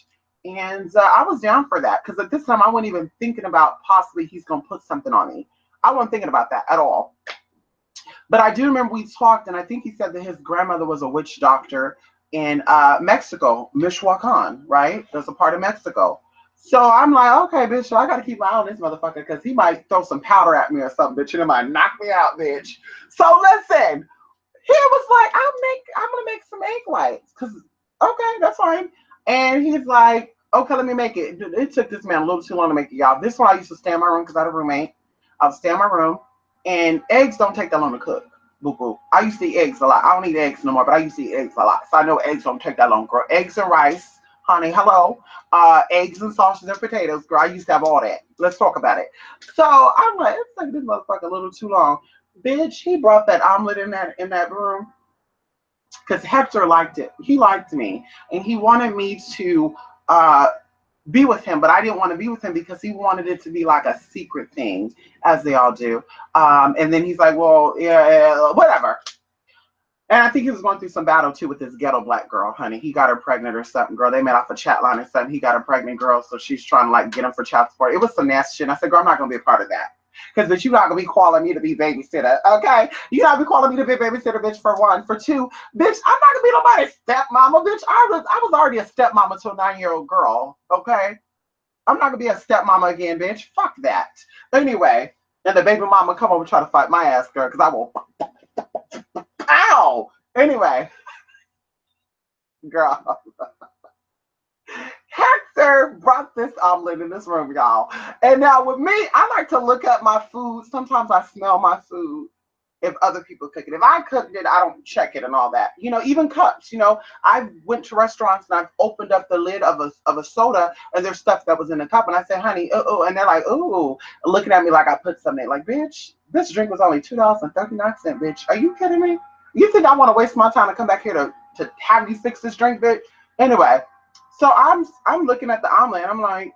And I was down for that because at this time I wasn't even thinking about possibly he's gonna put something on me. I wasn't thinking about that at all. But I do remember we talked, and I think he said that his grandmother was a witch doctor in Mexico, Michoacan, right? That's a part of Mexico. So I'm like, okay, bitch, so I got to keep my eye on this motherfucker because he might throw some powder at me or something, bitch, and it might knock me out, bitch. So listen, he was like, I'm gonna make some egg whites, cause okay, that's fine. And he's like, okay, let me make it. It took this man a little too long to make it, y'all. This one I used to stay in my room because I had a roommate. I would stay in my room, and eggs don't take that long to cook. Boo boo. I used to eat eggs a lot. I don't eat eggs no more, but I used to eat eggs a lot. So I know eggs don't take that long, girl. Eggs and rice, honey, hello. Eggs and sausage and potatoes, girl. I used to have all that. Let's talk about it. So I'm like, it's like this motherfucker a little too long. Bitch, he brought that omelet in that room because Hector liked it. He liked me, and he wanted me to uh, be with him, but I didn't want to be with him because he wanted it to be like a secret thing, as they all do. And then he's like, well, yeah, whatever. And I think he was going through some battle too with this ghetto black girl, honey. He got her pregnant or something, girl. They met off a chat line or something. He got a pregnant girl, so she's trying to like get him for child support. It was some nasty shit. And I said, girl, I'm not gonna be a part of that. Because bitch, you're not gonna be calling me to be babysitter. Okay? You're not gonna be calling me to be babysitter, bitch, for one. For two, bitch, I'm not gonna be nobody's stepmama, bitch. I was already a stepmama to a 9-year-old girl. Okay? I'm not gonna be a stepmama again, bitch. Fuck that. Anyway, and the baby mama come over and try to fight my ass, girl, because I will ow. Anyway, girl. Hector brought this omelet in this room, y'all. And now with me, I like to look at my food. Sometimes I smell my food if other people cook it. If I cooked it, I don't check it and all that. You know, even cups. You know, I went to restaurants and I've opened up the lid of a soda and there's stuff that was in the cup. And I said, honey, oh, and they're like, ooh, looking at me like I put something. Like, bitch, this drink was only $2.39, bitch. Are you kidding me? You think I want to waste my time to come back here to have you fix this drink, bitch? Anyway, so I'm looking at the omelet and I'm like,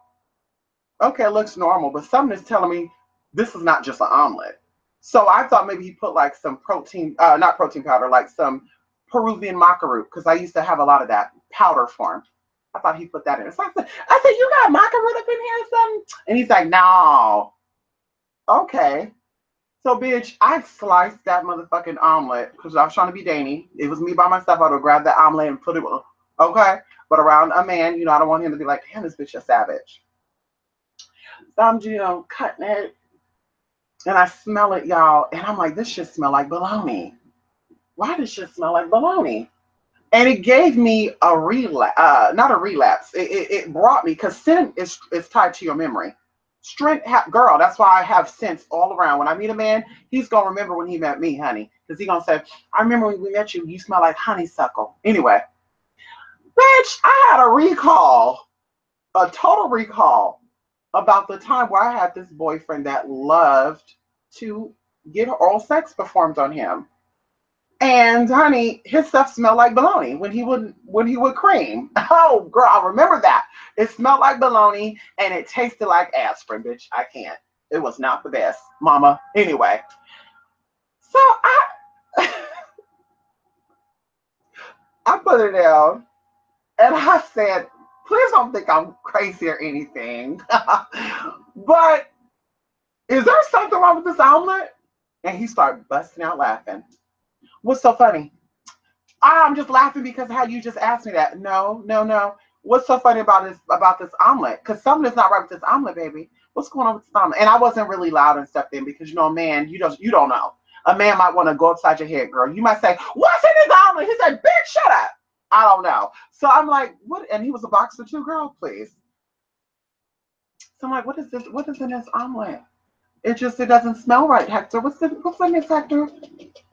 okay, it looks normal, but something is telling me this is not just an omelet. So I thought maybe he put like some protein, not protein powder, like some Peruvian maca root, because I used to have a lot of that powder form. I thought he put that in. So I said, you got maca root up in here or something? And he's like, no. Okay. So, bitch, I sliced that motherfucking omelet because I was trying to be dainty. It was me by myself. I would have grabbed that omelet and put it, okay? But around a man, you know, I don't want him to be like, damn, this bitch a savage. So I'm, you know, cutting it. And I smell it, y'all. And I'm like, this shit smell like bologna. Why does shit smell like bologna? And it gave me a relapse, not a relapse. It brought me, because sin is tied to your memory. Strength, girl, that's why I have sense all around. When I meet a man, he's going to remember when he met me, honey. Because he's going to say, I remember when we met you, you smell like honeysuckle. Anyway, bitch, I had a recall, a total recall about the time where I had this boyfriend that loved to get oral sex performed on him. And honey, his stuff smelled like bologna when he would cream. Oh girl, I remember that. It smelled like bologna and it tasted like aspirin, bitch. I can't. It was not the best, mama. Anyway. So I put it down and I said, please don't think I'm crazy or anything. But is there something wrong with this omelet? And he started busting out laughing. What's so funny? I'm just laughing because how you just asked me that. No, no, no. What's so funny about this omelet? Because something is not right with this omelet, baby. What's going on with this omelet? And I wasn't really loud and stuff then because you know, a man, you don't know. A man might want to go upside your head, girl. You might say, what's in this omelet? He said, bitch, shut up. I don't know. So I'm like, what? And he was a boxer too, girl, please. So I'm like, what is this? What is in this omelet? It doesn't smell right, Hector. What's in this, Hector?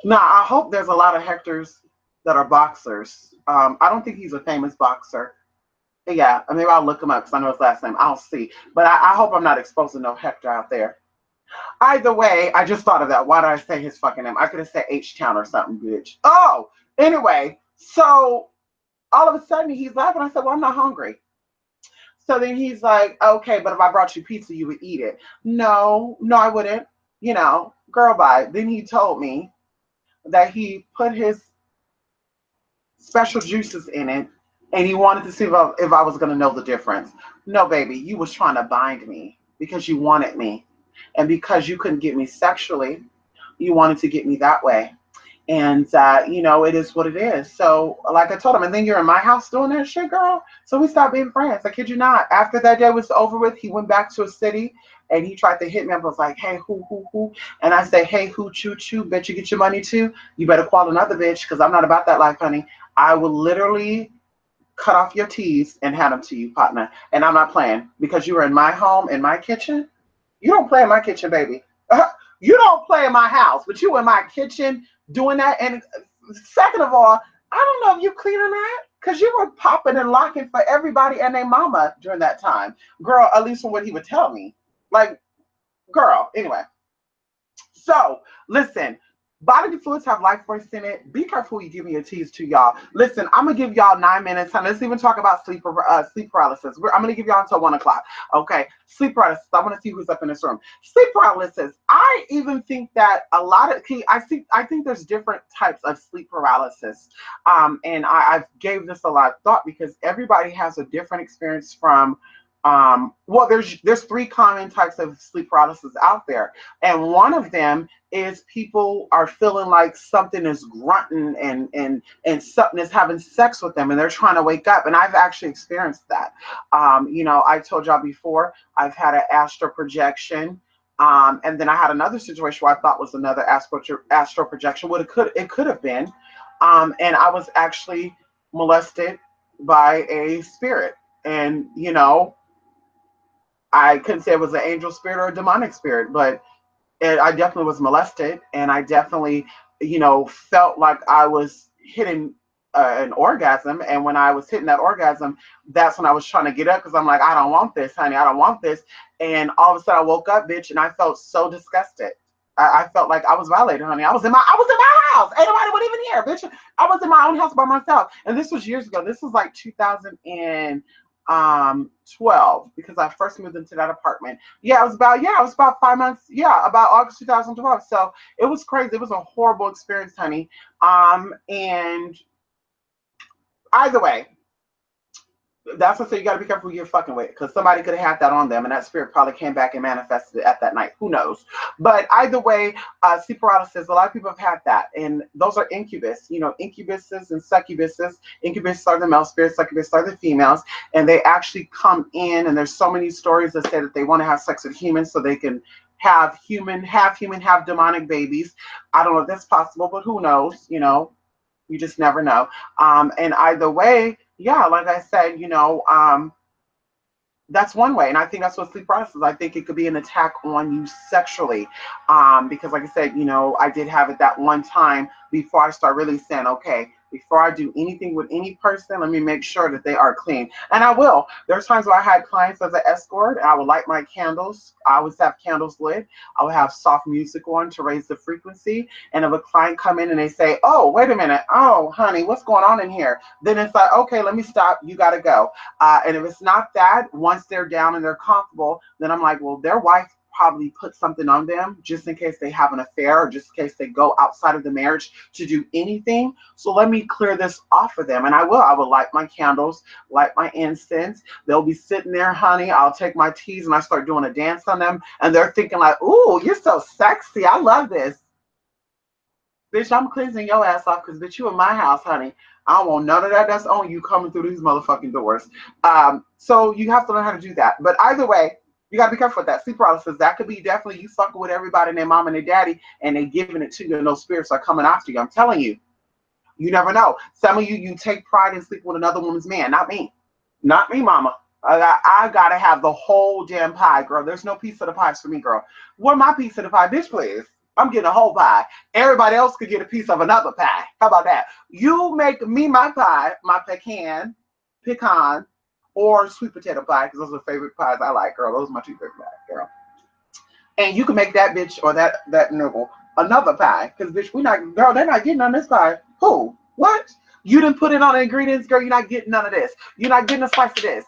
Now, I hope there's a lot of Hectors that are boxers. I don't think he's a famous boxer. Yeah, maybe I'll look him up because I know his last name. I'll see. But I hope I'm not exposing no Hector out there. Either way, I just thought of that. Why did I say his fucking name? I could have said H-Town or something, bitch. Oh, anyway, so all of a sudden he's laughing. I said, well, I'm not hungry. So then he's like, okay, but if I brought you pizza, you would eat it. No, no, I wouldn't. You know, girl, bye. Then he told me that he put his special juices in it and he wanted to see if I was going to know the difference. No, baby, you was trying to bind me because you wanted me. And because you couldn't get me sexually, you wanted to get me that way. And you know, it is what it is. So like I told him, and then you're in my house doing that shit, girl. So we stopped being friends. I kid you not. After that day was over with, he went back to a city and he tried to hit me. I was like, hey, who? And I say, hey, who, choo, choo, bitch, you get your money too? You better call another bitch because I'm not about that life, honey. I will literally cut off your teeth and hand them to you, partner. And I'm not playing because you were in my home, in my kitchen. You don't play in my kitchen, baby. You don't play in my house, but you in my kitchen doing that. And second of all, I don't know if you cleaning that because you were popping and locking for everybody and their mama during that time. Girl, at least from what he would tell me. Like, girl, anyway. So, listen, bodily fluids have life force in it. Be careful who you give me your teas to, y'all. Listen, I'm going to give y'all 9 minutes. And let's even talk about sleep paralysis. I'm going to give y'all until 1 o'clock. Okay, sleep paralysis. I want to see who's up in this room. Sleep paralysis. I even think that a lot of, I think there's different types of sleep paralysis. And I've gave this a lot of thought because everybody has a different experience from well, there's 3 common types of sleep paralysis out there, and one of them is people are feeling like something is grunting and something is having sex with them, and they're trying to wake up. And I've actually experienced that. You know, I told y'all before I've had an astral projection. And then I had another situation where I thought was another astral projection. What it could have been, and I was actually molested by a spirit, and you know I couldn't say it was an angel spirit or a demonic spirit, but I definitely was molested, and I definitely, you know, felt like I was hitting an orgasm. And when I was hitting that orgasm, that's when I was trying to get up because I'm like, I don't want this, honey, I don't want this. And all of a sudden, I woke up, bitch, and I felt so disgusted. I felt like I was violated, honey. I was in my house. Ain't nobody would even hear, bitch. I was in my own house by myself, and this was years ago. This was like 2012 because I first moved into that apartment. It was about 5 months. Yeah, about August 2012. So it was crazy. It was a horrible experience, honey. And either way, that's what I say, you got to be careful who you're fucking with because somebody could have had that on them and that spirit probably came back and manifested it at that night. Who knows? But either way, sleep paralysis, a lot of people have had that, and those are incubus. You know, incubuses and succubuses. Incubus are the male spirits, succubus are the females, and they actually come in, and there's so many stories that say that they want to have sex with humans so they can have have demonic babies. I don't know if that's possible, but who knows? You know, you just never know. And either way, yeah, like I said, you know, that's one way. And I think that's what sleep paralysis is. I think it could be an attack on you sexually. Because like I said, you know, I did have it that one time before I start really saying, okay, before I do anything with any person, let me make sure that they are clean. And I will. There's times where I had clients as an escort, and I would light my candles. I always have candles lit. I would have soft music on to raise the frequency. And if a client come in and they say, oh, wait a minute. Oh, honey, what's going on in here? Then it's like, okay, let me stop. You got to go. And if it's not that, once they're down and they're comfortable, then I'm like, well, their wife probably put something on them just in case they have an affair or just in case they go outside of the marriage to do anything. So let me clear this off of them. And I will. I will light my candles, light my incense. They'll be sitting there, honey. I'll take my teas and I start doing a dance on them. And they're thinking like, ooh, you're so sexy. I love this. Bitch, I'm cleansing your ass off because, bitch, you in my house, honey. I don't want none of that. That's on you coming through these motherfucking doors. So you have to learn how to do that. But either way, you got to be careful with that. Sleep paralysis, that could be definitely you fucking with everybody and their mom and their daddy, and they giving it to you, and those spirits are coming after you. I'm telling you. You never know. Some of you take pride in sleeping with another woman's man. Not me. Not me, mama. I got to have the whole damn pie, girl. There's no piece of the pies for me, girl. What my piece of the pie? Bitch, please. I'm getting a whole pie. Everybody else could get a piece of another pie. How about that? You make me my pie, my pecan, or sweet potato pie, because those are the favorite pies I like, girl. Those are my two favorite pies, girl. And you can make that bitch or that niggle another pie, because bitch, we not, girl, they're not getting on this pie. Who? What? You didn't put it on the ingredients, girl. You're not getting none of this. You're not getting a slice of this.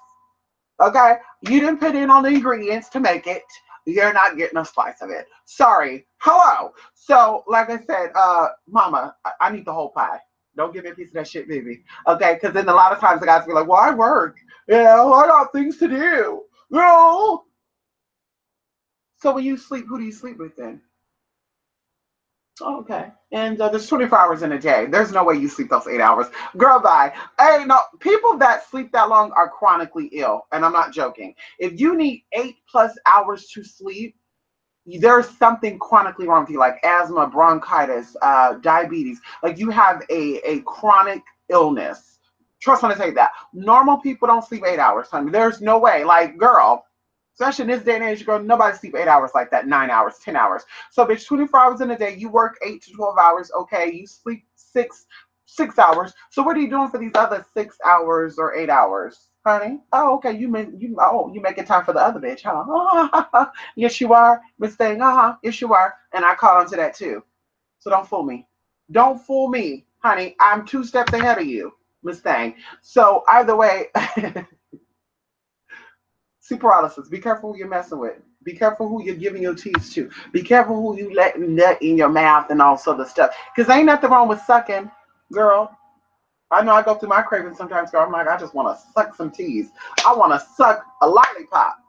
Okay? You didn't put in on the ingredients to make it. You're not getting a slice of it. Sorry. Hello. So, like I said, mama, I need the whole pie. Don't give me a piece of that shit, baby. Okay? Because then a lot of times the guys be like, well, I work. You know, I got things to do. You know? So when you sleep, who do you sleep with then? Oh, okay. And there's 24 hours in a day. There's no way you sleep those 8 hours. Girl, bye. Hey, no, people that sleep that long are chronically ill. And I'm not joking. If you need 8+ hours to sleep, there's something chronically wrong with you, like asthma, bronchitis, diabetes. Like you have a chronic illness. Trust when I say that. Normal people don't sleep 8 hours, honey. There's no way. Like, girl, especially in this day and age, girl, nobody sleep 8 hours like that, 9 hours, 10 hours. So, bitch, 24 hours in a day, you work 8 to 12 hours. Okay, you sleep six hours. So, what are you doing for these other 6 hours or 8 hours, honey? Oh, okay, you making time for the other bitch, huh? Yes, you are, Miss Thing. Yes, you are, and I caught on to that too. So don't fool me. Don't fool me, honey. I'm 2 steps ahead of you, Miss Thing. So either way. See paralysis. Be careful who you're messing with. Be careful who you're giving your teeth to. Be careful who you letting nut in your mouth and all sort of stuff. Because ain't nothing wrong with sucking, girl. I know I go through my cravings sometimes, girl. I'm like, I just want to suck some teas. I want to suck a lollipop.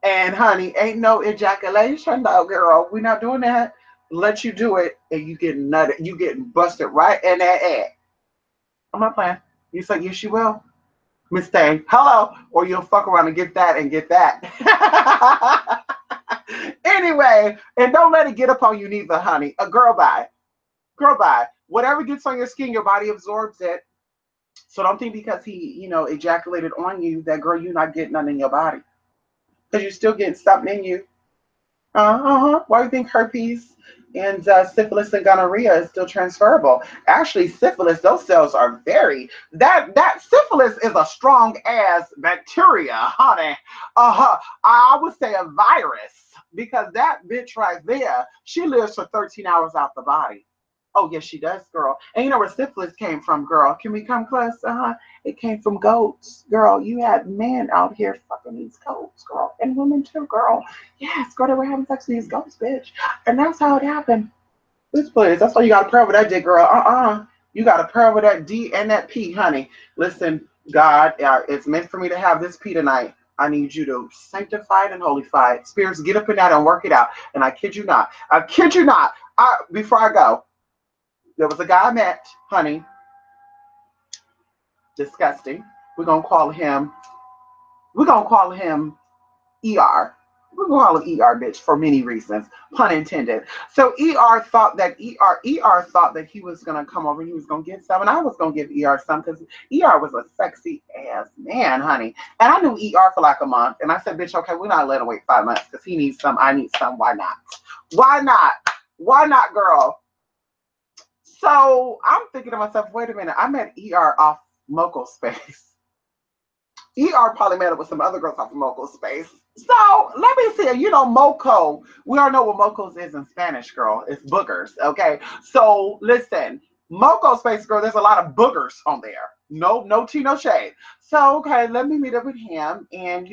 And honey, ain't no ejaculation though, girl. We're not doing that. Let you do it and you get nutted. You getting busted right in that ass. I'm not playing. You say, yes, you will. Miss Thing, hello, or you'll fuck around and get that and get that. Anyway, and don't let it get up on you neither, honey. A girl bye. Girl bye. Whatever gets on your skin, your body absorbs it. So don't think because he ejaculated on you that girl, you're not getting none in your body. Because you're still getting something in you. Uh-huh. Why do you think herpes and syphilis and gonorrhea is still transferable? Actually, syphilis, those cells are very that syphilis is a strong ass bacteria, honey. I would say a virus because that bitch right there, she lives for 13 hours out the body. Oh, yes, she does, girl. And you know where syphilis came from, girl? Can we come close? It came from goats, girl. You had men out here fucking these goats, girl, and women too, girl. Yes, girl, they were having sex with these goats, bitch. And that's how it happened. This place. That's why you got to pray over that dick, girl. You got to pray over that D and that P, honey. Listen, God, it's meant for me to have this P tonight. I need you to sanctify it and holify it. Spirits, get up in that and work it out. And I kid you not. I kid you not. Before I go, there was a guy I met, honey. Disgusting. We're gonna call him. We're gonna call him ER. We're gonna call him ER, bitch, for many reasons, pun intended. So ER thought that he was gonna come over and he was gonna get some, and I was gonna give ER some because ER was a sexy ass man, honey. And I knew ER for like a month, and I said, bitch, okay, we're not letting him wait 5 months because he needs some, I need some. Why not? Why not? Why not, girl? So I'm thinking to myself, wait a minute, I met ER off Moco Space. ER probably met up with some other girls off of Moco Space. So let me see, Moco, we all know what Mocos is in Spanish, girl. It's boogers, okay? So listen, Moco Space, girl, there's a lot of boogers on there. No tea, no shade. So, okay, let me meet up with him. And,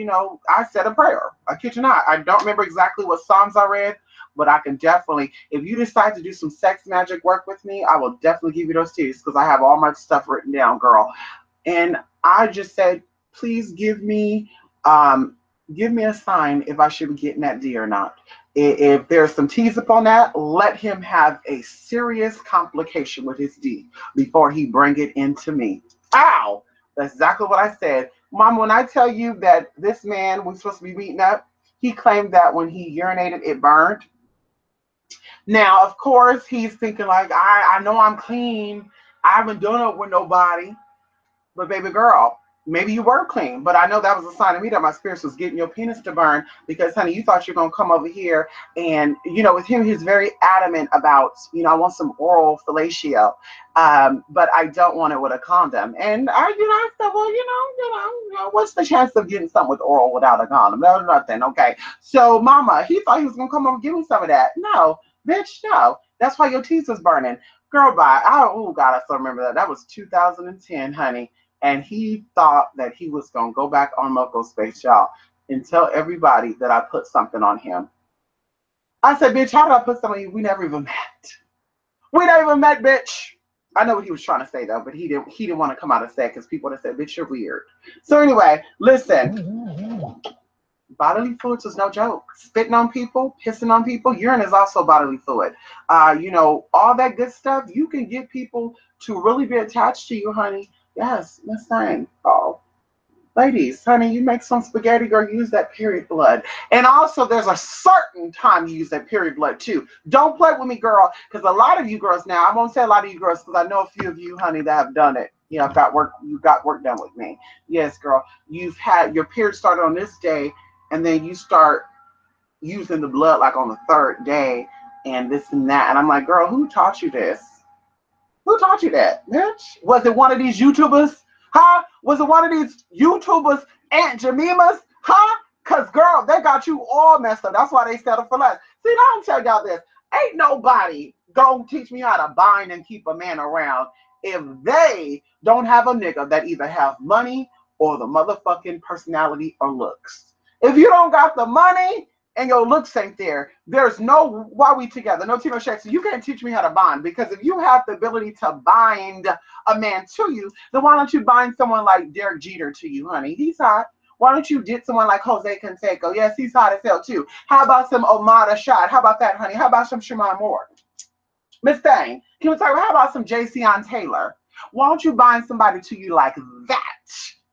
I said a prayer. I kid you not. I don't remember exactly what Psalms I read, but I can definitely, if you decide to do some sex magic work with me, I will definitely give you those teas because I have all my stuff written down, girl. And I just said, please give me a sign if I should be getting that D or not. If there's some teas upon that, let him have a serious complication with his D before he bring it into me. Ow! That's exactly what I said. Mom, when I tell you that this man was supposed to be meeting up, he claimed that when he urinated, it burned. Now, of course, he's thinking like, I know I'm clean. I haven't done it with nobody. But baby girl, maybe you were clean, but I know that was a sign of me that my spirits was getting your penis to burn because, honey, you thought you're going to come over here. And, with him, he's very adamant about, I want some oral fellatio, but I don't want it with a condom. And I said, well, what's the chance of getting something with oral without a condom? No, nothing. Okay. So, mama, he thought he was gonna come over and give me some of that. No, bitch, no. That's why your teeth was burning. Girl, bye. Oh God, I still remember that. That was 2010, honey. And he thought that he was gonna go back on local space, y'all, and tell everybody that I put something on him. I said, bitch, how did I put something on you? We never even met. We never even met, bitch. I know what he was trying to say though, but he didn't want to come out and say it because people would have said, bitch, you're weird. So anyway, listen, bodily fluids is no joke. Spitting on people, pissing on people, urine is also bodily fluid. All that good stuff, you can get people to really be attached to you, honey. Yes, Miss Thing. Oh, ladies, honey, you make some spaghetti, girl, use that period blood. And also, there's a certain time you use that period blood, too. Don't play with me, girl, because a lot of you girls now, I won't say a lot of you girls, because I know a few of you, honey, that have done it. I've got work, you got work done with me. Yes, girl, you've had your period started on this day, and then you start using the blood like on the third day, and this and that. And I'm like, girl, who taught you this? Who taught you that, bitch? Was it one of these YouTubers? Huh? Was it one of these YouTubers, Aunt Jemima's? Huh? Because, girl, they got you all messed up. That's why they settle for less. See, now I'm tell y'all this. Ain't nobody gonna teach me how to bind and keep a man around if they don't have a nigga that either have money or the motherfucking personality or looks. If you don't got the money and your looks ain't there, there's no why we together. No Tino Shakes. So you can't teach me how to bond, because if you have the ability to bind a man to you, then why don't you bind someone like Derek Jeter to you, honey? He's hot. Why don't you get someone like Jose Canseco? Yes, he's hot as hell too. How about some Omada Shot? How about that, honey? How about some Shimon Moore? Miss Thang, can we talk about how about some Jayceon Taylor? Why don't you bind somebody to you like that,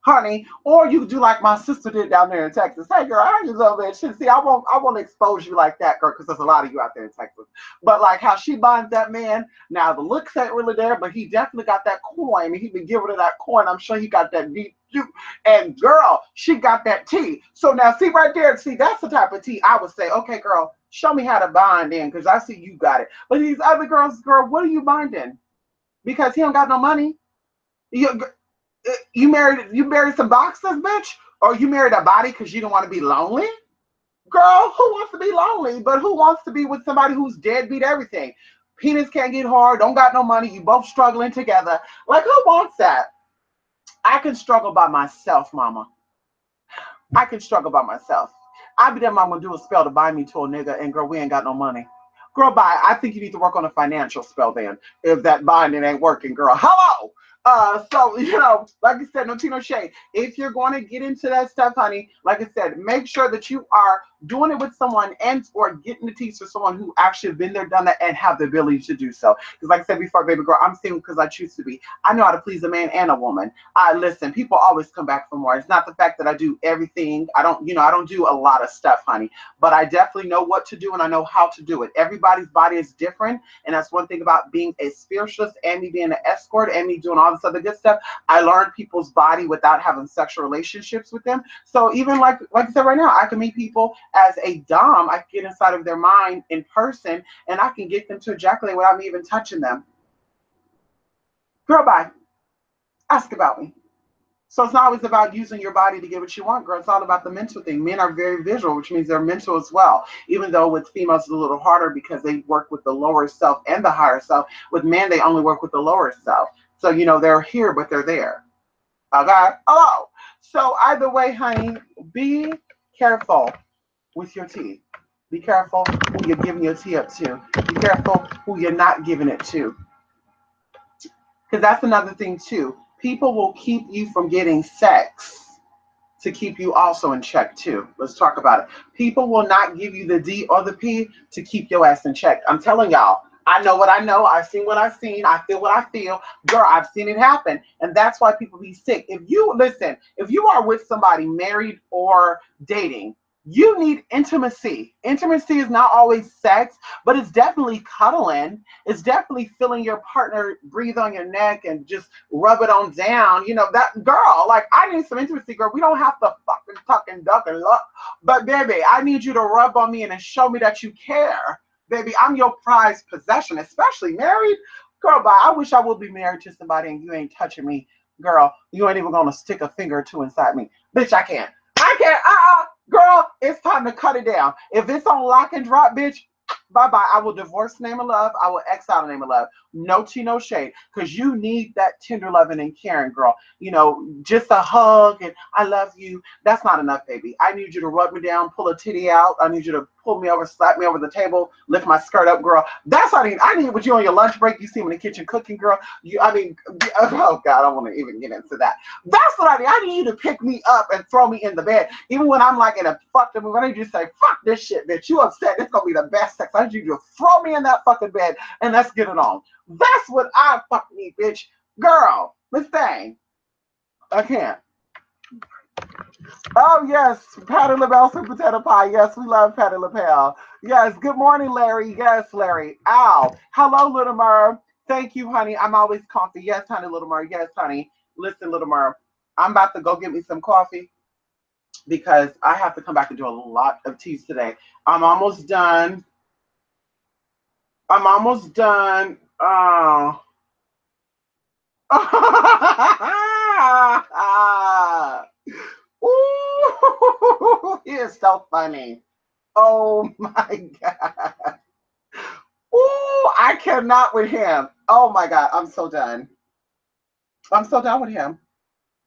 honey? Or you do like my sister did down there in Texas. Hey, girl, I just over there. See, I won't expose you like that, girl, because there's a lot of you out there in Texas. But like how she binds that man. Now the looks ain't really there, but he definitely got that coin, and he been giving her that coin. I'm sure he got that deep. And girl, she got that tea. So now, see right there, see that's the type of tea I would say. Okay, girl, show me how to bind in, because I see you got it. But these other girls, girl, what are you binding? Because he don't got no money. You married some boxers, bitch? Or you married a body because you don't want to be lonely? Girl, who wants to be lonely? But who wants to be with somebody who's deadbeat everything? Penis can't get hard, don't got no money, you both struggling together. Like, who wants that? I can struggle by myself, mama. I can struggle by myself. I be damn, I'm gonna do a spell to bind me to a nigga, and girl, we ain't got no money. Girl, bye. I think you need to work on a financial spell then, if that binding ain't working, girl. Hello. So, like I said, no tea, no shade. If you're going to get into that stuff, honey, like I said, make sure that you are doing it with someone and or getting the teeth for someone who actually been there, done that, and have the ability to do so. Because like I said before, baby girl, I'm single because I choose to be. I know how to please a man and a woman. Listen, people always come back for more. It's not the fact that I do everything. I don't do a lot of stuff, honey, but I definitely know what to do and I know how to do it. Everybody's body is different. And that's one thing about being a spiritualist and me being an escort and me doing all this other good stuff. I learned people's body without having sexual relationships with them. So even like I said right now, I can meet people as a dom. I can get inside of their mind in person and I can get them to ejaculate without me even touching them. Girl, bye. Ask about me. So it's not always about using your body to get what you want, girl. It's all about the mental thing. Men are very visual, which means they're mental as well. Even though with females it's a little harder because they work with the lower self and the higher self. With men, they only work with the lower self. So, they're here, but they're there. Okay? Hello. So either way, honey, be careful with your tea. Be careful who you're giving your tea up to. Be careful who you're not giving it to. Because that's another thing, too. People will keep you from getting sex to keep you also in check, too. Let's talk about it. People will not give you the D or the P to keep your ass in check. I'm telling y'all. I know what I know. I've seen what I've seen. I feel what I feel. Girl, I've seen it happen. And that's why people be sick. If you are with somebody married or dating, you need intimacy. Intimacy is not always sex, but it's definitely cuddling. It's definitely feeling your partner breathe on your neck and just rub it on down. That girl, like, I need some intimacy, girl. We don't have to fucking tuck and duck and look. But baby, I need you to rub on me and show me that you care. Baby, I'm your prized possession, especially married. Girl, bye. I wish I would be married to somebody and you ain't touching me Girl, you ain't even gonna stick a finger or two inside me. Bitch, I can't. I can't. Girl, it's time to cut it down. If it's on lock and drop, bitch, bye bye. I will divorce Name of Love. I will exile the Name of Love. No tea, no shade. Because you need that tender loving and caring, girl. You know, just a hug and I love you. That's not enough, baby. I need you to rub me down, pull a titty out. I need you to pull me over, slap me over the table, lift my skirt up, girl. That's what I need. I need with you on your lunch break. You see me in the kitchen cooking, girl. Oh God, I don't want to even get into that. That's what I need. I need you to pick me up and throw me in the bed. Even when I'm like in a fucked up mood, I need you to say, fuck this shit, bitch. You upset. It's going to be the best sex. I need you to throw me in that fucking bed and let's get it on. That's what I fucking need, bitch. Girl, Miss Thing. I can't. Oh, yes. Patty LaBelle, sweet potato pie. Yes, we love Patty LaBelle. Yes. Good morning, Larry. Yes, Larry. Ow. Hello, Little Mer. Thank you, honey. I'm always comfy. Yes, honey, Little Mer. Yes, honey. Listen, Little Mer. I'm about to go get me some coffee because I have to come back and do a lot of teas today. I'm almost done. I'm almost done. Ooh, he is so funny. Oh my God. Ooh, I cannot with him. Oh my God, I'm so done. I'm so done with him.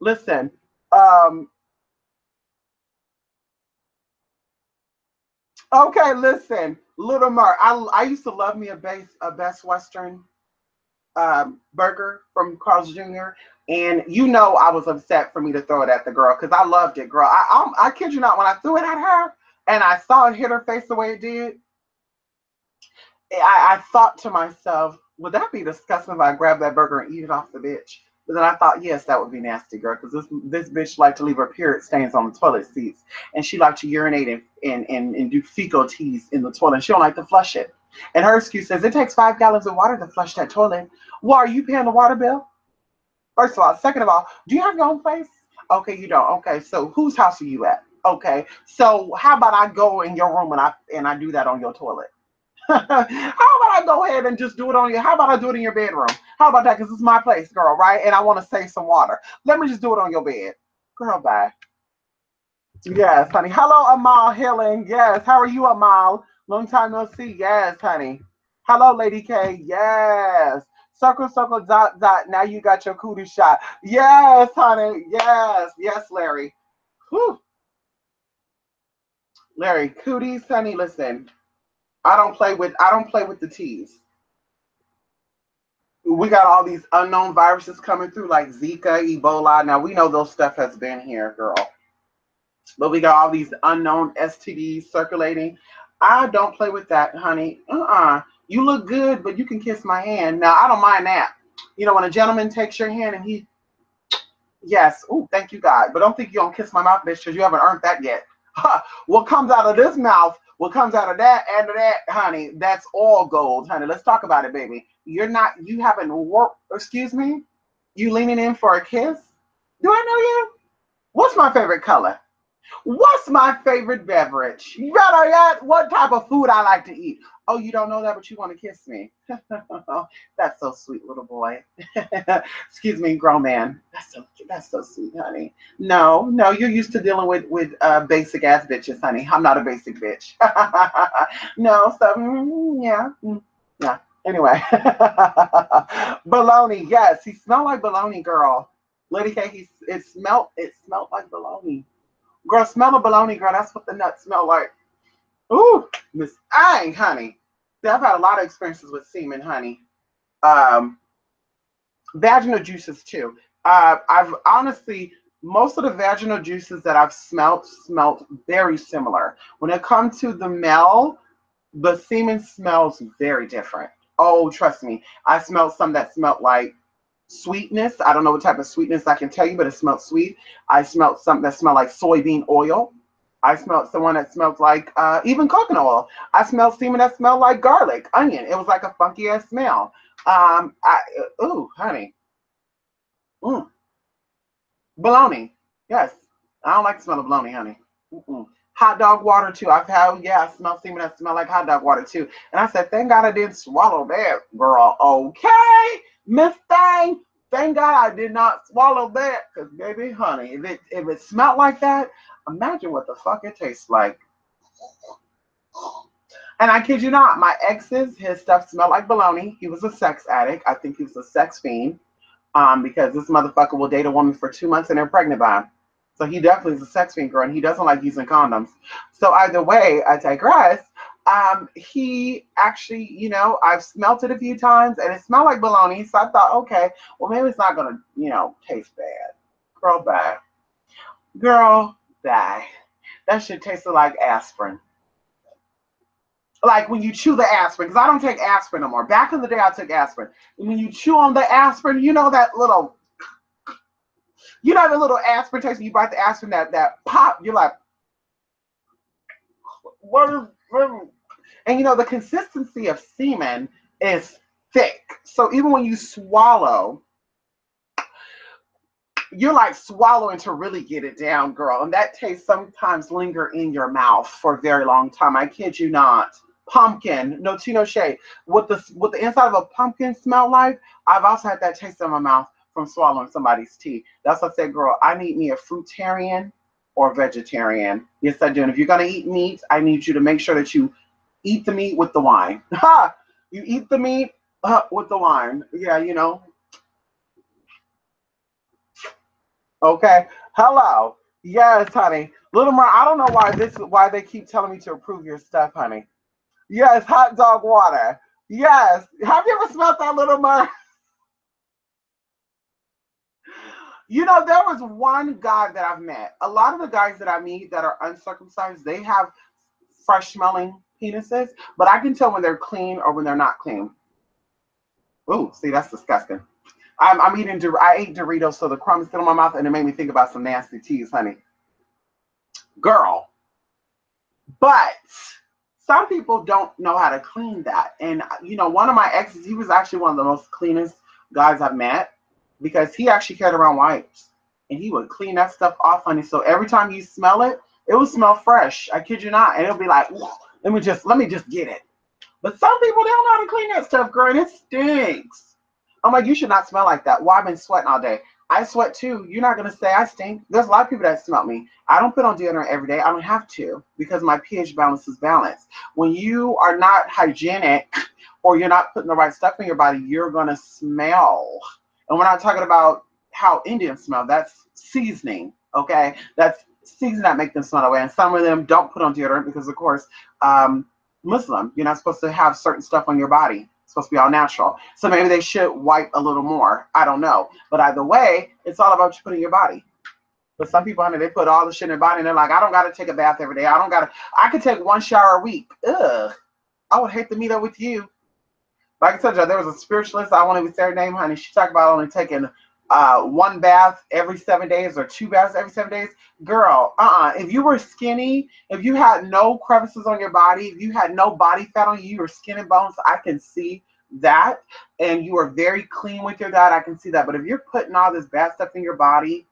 Listen, um, okay, listen, Little Mar. I used to love me a Best Western burger from Carl's Jr. And you know I was upset for me to throw it at the girl because I loved it, girl. I kid you not, when I threw it at her and I saw it hit her face the way it did, I thought to myself, would that be disgusting if I grabbed that burger and eat it off the bitch? But then I thought, yes, that would be nasty, girl, because this bitch liked to leave her period stains on the toilet seats, and she liked to urinate and do fecal teas in the toilet. She don't like to flush it. And her excuse says it takes 5 gallons of water to flush that toilet. Well, are you paying the water bill? First of all. Second of all, do you have your own place? Okay, you don't. Okay, so whose house are you at? Okay, so how about I go in your room and I do that on your toilet? How about I go ahead and just do it on you? How about I do it in your bedroom? How about that? Because it's my place, girl, right? And I want to save some water. Let me just do it on your bed. Girl, bye. Yes, honey. Hello, Amal Healing. Yes. How are you, Amal? Long time no see. Yes, honey. Hello, Lady K. Yes. Circle, circle, dot, dot. Now you got your cootie shot. Yes, honey. Yes. Yes, Larry. Whew. Larry, cooties, honey. Listen, I don't play with the teas. We got all these unknown viruses coming through like Zika, Ebola. Now we know those stuff has been here, girl. But we got all these unknown STDs circulating. I don't play with that, honey. You look good, but you can kiss my hand. Now I don't mind that. You know, when a gentleman takes your hand and he, yes, oh, thank you, God. But don't think you're gonna kiss my mouth, bitch, because you haven't earned that yet. What comes out of this mouth, what comes out of that and of that, honey, that's all gold, honey. Let's talk about it, baby. You haven't worked, excuse me? You leaning in for a kiss? Do I know you? What's my favorite color? What's my favorite beverage? Better yet, what type of food I like to eat? Oh, you don't know that, but you want to kiss me. That's so sweet, little boy. Excuse me, grown man. That's so sweet, honey. No, no, you're used to dealing with basic ass bitches, honey. I'm not a basic bitch. No, so yeah, yeah. Anyway, bologna. Yes, he smelled like bologna, girl. Lady K, it smelled like bologna. Girl, smell the bologna, girl. That's what the nuts smell like. Ooh, Miss Ang, honey. See, I've had a lot of experiences with semen, honey. Um, Vaginal juices too. I've honestly, most of the vaginal juices that I've smelt very similar. When it comes to the male, the semen smells very different. Oh, trust me. I smelled some that smelled like sweetness. I don't know what type of sweetness I can tell you, but it smelled sweet. I smelled something that smelled like soybean oil. I smelled someone that smelled like even coconut oil. I smelled semen that smelled like garlic, onion. It was like a funky ass smell. Ooh, honey. Mm. Bologna. Yes. I don't like the smell of bologna, honey. Mm-mm. Hot dog water too. I've had, yeah, I smell semen that smell like hot dog water too. And I said, thank God I didn't swallow that, girl. Okay, Miss Thing. Thank God I did not swallow that, because baby, honey, if it smelled like that, imagine what the fuck it tastes like. And I kid you not, my ex's, his stuff smelled like bologna. He was a sex addict. I think he was a sex fiend. Because this motherfucker will date a woman for 2 months and they're pregnant by him. So he definitely is a sex fiend, girl, and he doesn't like using condoms. So either way, I digress. He actually, I've smelt it a few times and it smelled like bologna. So I thought, okay, well maybe it's not gonna, taste bad. Girl, bye. Girl, bye. That shit tasted like aspirin. Like when you chew the aspirin, because I don't take aspirin no more. Back in the day, I took aspirin. And when you chew on the aspirin, the little aspirin taste when you bite the aspirin, that pop, you're like, what is. And the consistency of semen is thick. So even when you swallow, you're like swallowing to really get it down, girl. And that taste sometimes linger in your mouth for a very long time. I kid you not. Pumpkin, no tea, no shade. What the inside of a pumpkin smell like, I've also had that taste in my mouth from swallowing somebody's tea. That's what I said, girl, I need me a fruitarian or vegetarian. Yes, I do. And if you're gonna eat meat, I need you to make sure that you eat the meat with the wine. Ha! You eat the meat with the wine. Yeah, Okay. Hello. Yes, honey. Little Mer, I don't know why they keep telling me to approve your stuff, honey. Yes, hot dog water. Yes. Have you ever smelled that, Little Mer? There was one guy that I've met. A lot of the guys that I meet that are uncircumcised, they have fresh smelling penises, but I can tell when they're clean or when they're not clean. Ooh, see, that's disgusting. I'm eating. I ate Doritos, so the crumbs still in my mouth, and it made me think about some nasty teas, honey. Girl, but some people don't know how to clean that. And one of my exes, he was actually one of the most cleanest guys I've met because he actually carried around wipes and he would clean that stuff off, honey. So every time you smell it, it would smell fresh. I kid you not. And it'll be like, let me just get it. But some people they don't know how to clean that stuff, girl, and it stinks. I'm like, you should not smell like that. Well, I've been sweating all day. I sweat too. You're not gonna say I stink. There's a lot of people that smell me. I don't put on deodorant every day. I don't have to because my pH balance is balanced. When you are not hygienic or you're not putting the right stuff in your body, you're gonna smell. And we're not talking about how Indians smell. That's seasoning. Okay, that's seasoning that make them smell that way. And some of them don't put on deodorant because, of course, Muslim. You're not supposed to have certain stuff on your body. It's supposed to be all natural. So maybe they should wipe a little more. I don't know. But either way, it's all about you putting your body. But some people, honey, they put all the shit in their body and they're like, I don't got to take a bath every day. I could take one shower a week. Ugh. I would hate to meet up with you. Like I told you, there was a spiritualist, I won't even say her name, honey. She talked about only taking one bath every 7 days or two baths every 7 days. Girl, if you were skinny, if you had no crevices on your body, if you had no body fat on you, you were skin and bones, I can see that. And you are very clean with your diet, I can see that. But if you're putting all this bad stuff in your body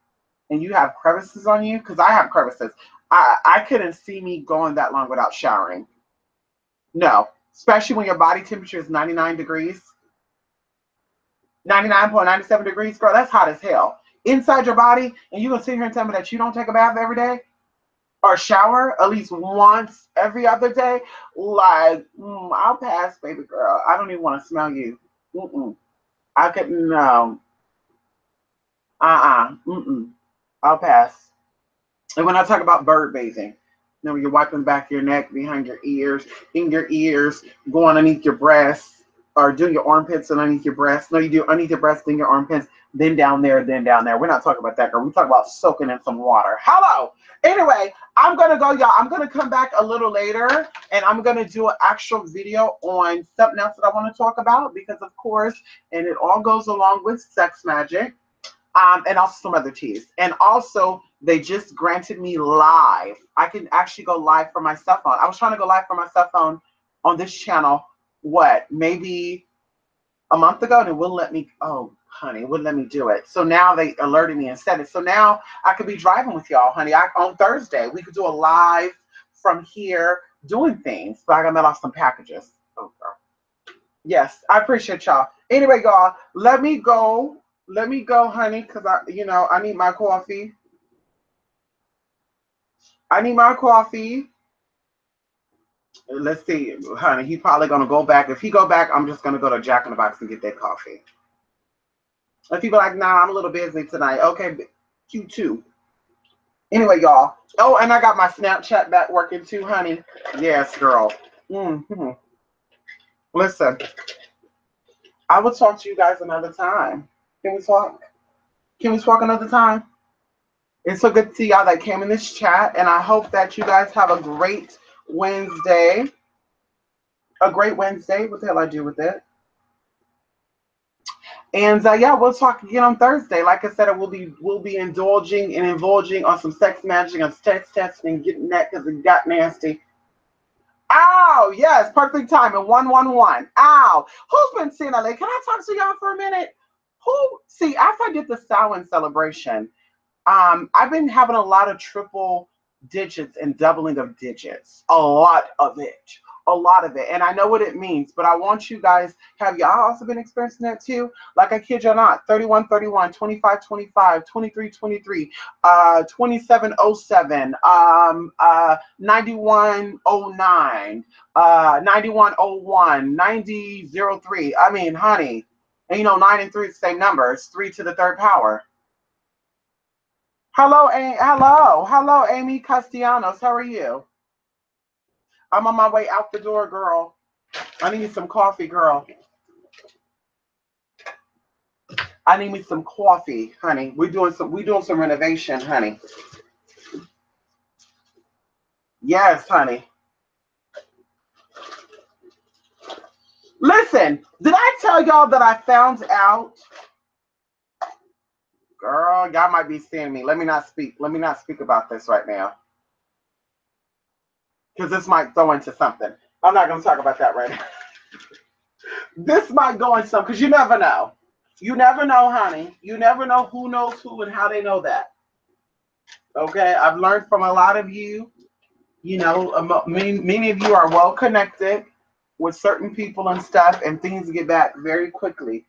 and you have crevices on you, because I have crevices, I couldn't see me going that long without showering. No, especially when your body temperature is 99 degrees. 99.97 degrees, girl, that's hot as hell. Inside your body, and you gonna sit here and tell me that you don't take a bath every day? Or shower at least once every other day? Like, I'll pass, baby girl. I don't even want to smell you. Mm-mm. I couldn't, no. Mm-mm. I'll pass. And when I talk about bird bathing, you're wiping back your neck, behind your ears, in your ears, going underneath your breasts, or doing your armpits and underneath your breasts. No, you do underneath your breasts, then your armpits, then down there, then down there. We're not talking about that, girl. We're talking about soaking in some water. Hello. Anyway, I'm going to go, y'all. I'm going to come back a little later, and I'm going to do an actual video on something else that I want to talk about because, of course, and it all goes along with sex magic. And also some other teas. And also, they just granted me live. I can actually go live from my cell phone. I was trying to go live from my cell phone on this channel, maybe a month ago, and it wouldn't let me, oh, honey, it wouldn't let me do it. So now they alerted me and said it. So now I could be driving with y'all, honey. On Thursday, we could do a live from here doing things. So I got to mail off some packages. Oh, girl. Yes, I appreciate y'all. Anyway, y'all, let me go Let me go, honey, because I need my coffee. I need my coffee. Let's see, honey. He probably gonna go back. If he go back, I'm just gonna go to Jack in the Box and get that coffee. If he be like, nah, I'm a little busy tonight. Okay, you too. Anyway, y'all. Oh, and I got my Snapchat back working too, honey. Yes, girl. Hmm. Listen, I will talk to you guys another time. Can we talk? Can we talk another time? It's so good to see y'all that came in this chat, and I hope that you guys have a great Wednesday. A great Wednesday. What the hell I do with it? And yeah, we'll talk again on Thursday. Like I said, we'll be indulging and indulging on some sex magic and sex testing and getting that because it got nasty. Ow, yes, perfect time at 111. Ow. Who's been seeing LA? Can I talk to y'all for a minute? Who see after I did the Samhain celebration, I've been having a lot of triple digits and doubling of digits. A lot of it. A lot of it. And I know what it means, but I want you guys, have y'all also been experiencing that too? Like I kid you not, 31, 31, 25, 25, 23, 23, 2707, 9109, 9101, 9003. I mean, honey, and 9 and 3 is the same number. It's 3 to the third power. Hello, Amy Castellanos. How are you? I'm on my way out the door, girl. I need me some coffee, girl. I need me some coffee, honey. We doing some renovation, honey. Yes, honey. Listen, did I tell y'all that I found out? Girl, y'all might be seeing me. Let me not speak. Let me not speak about this right now. Because this might go into something. I'm not going to talk about that right now. This might go into something because you never know. You never know, honey. You never know who knows who and how they know that. Okay, I've learned from a lot of you. Many of you are well connected with certain people and stuff, and things get back very quickly.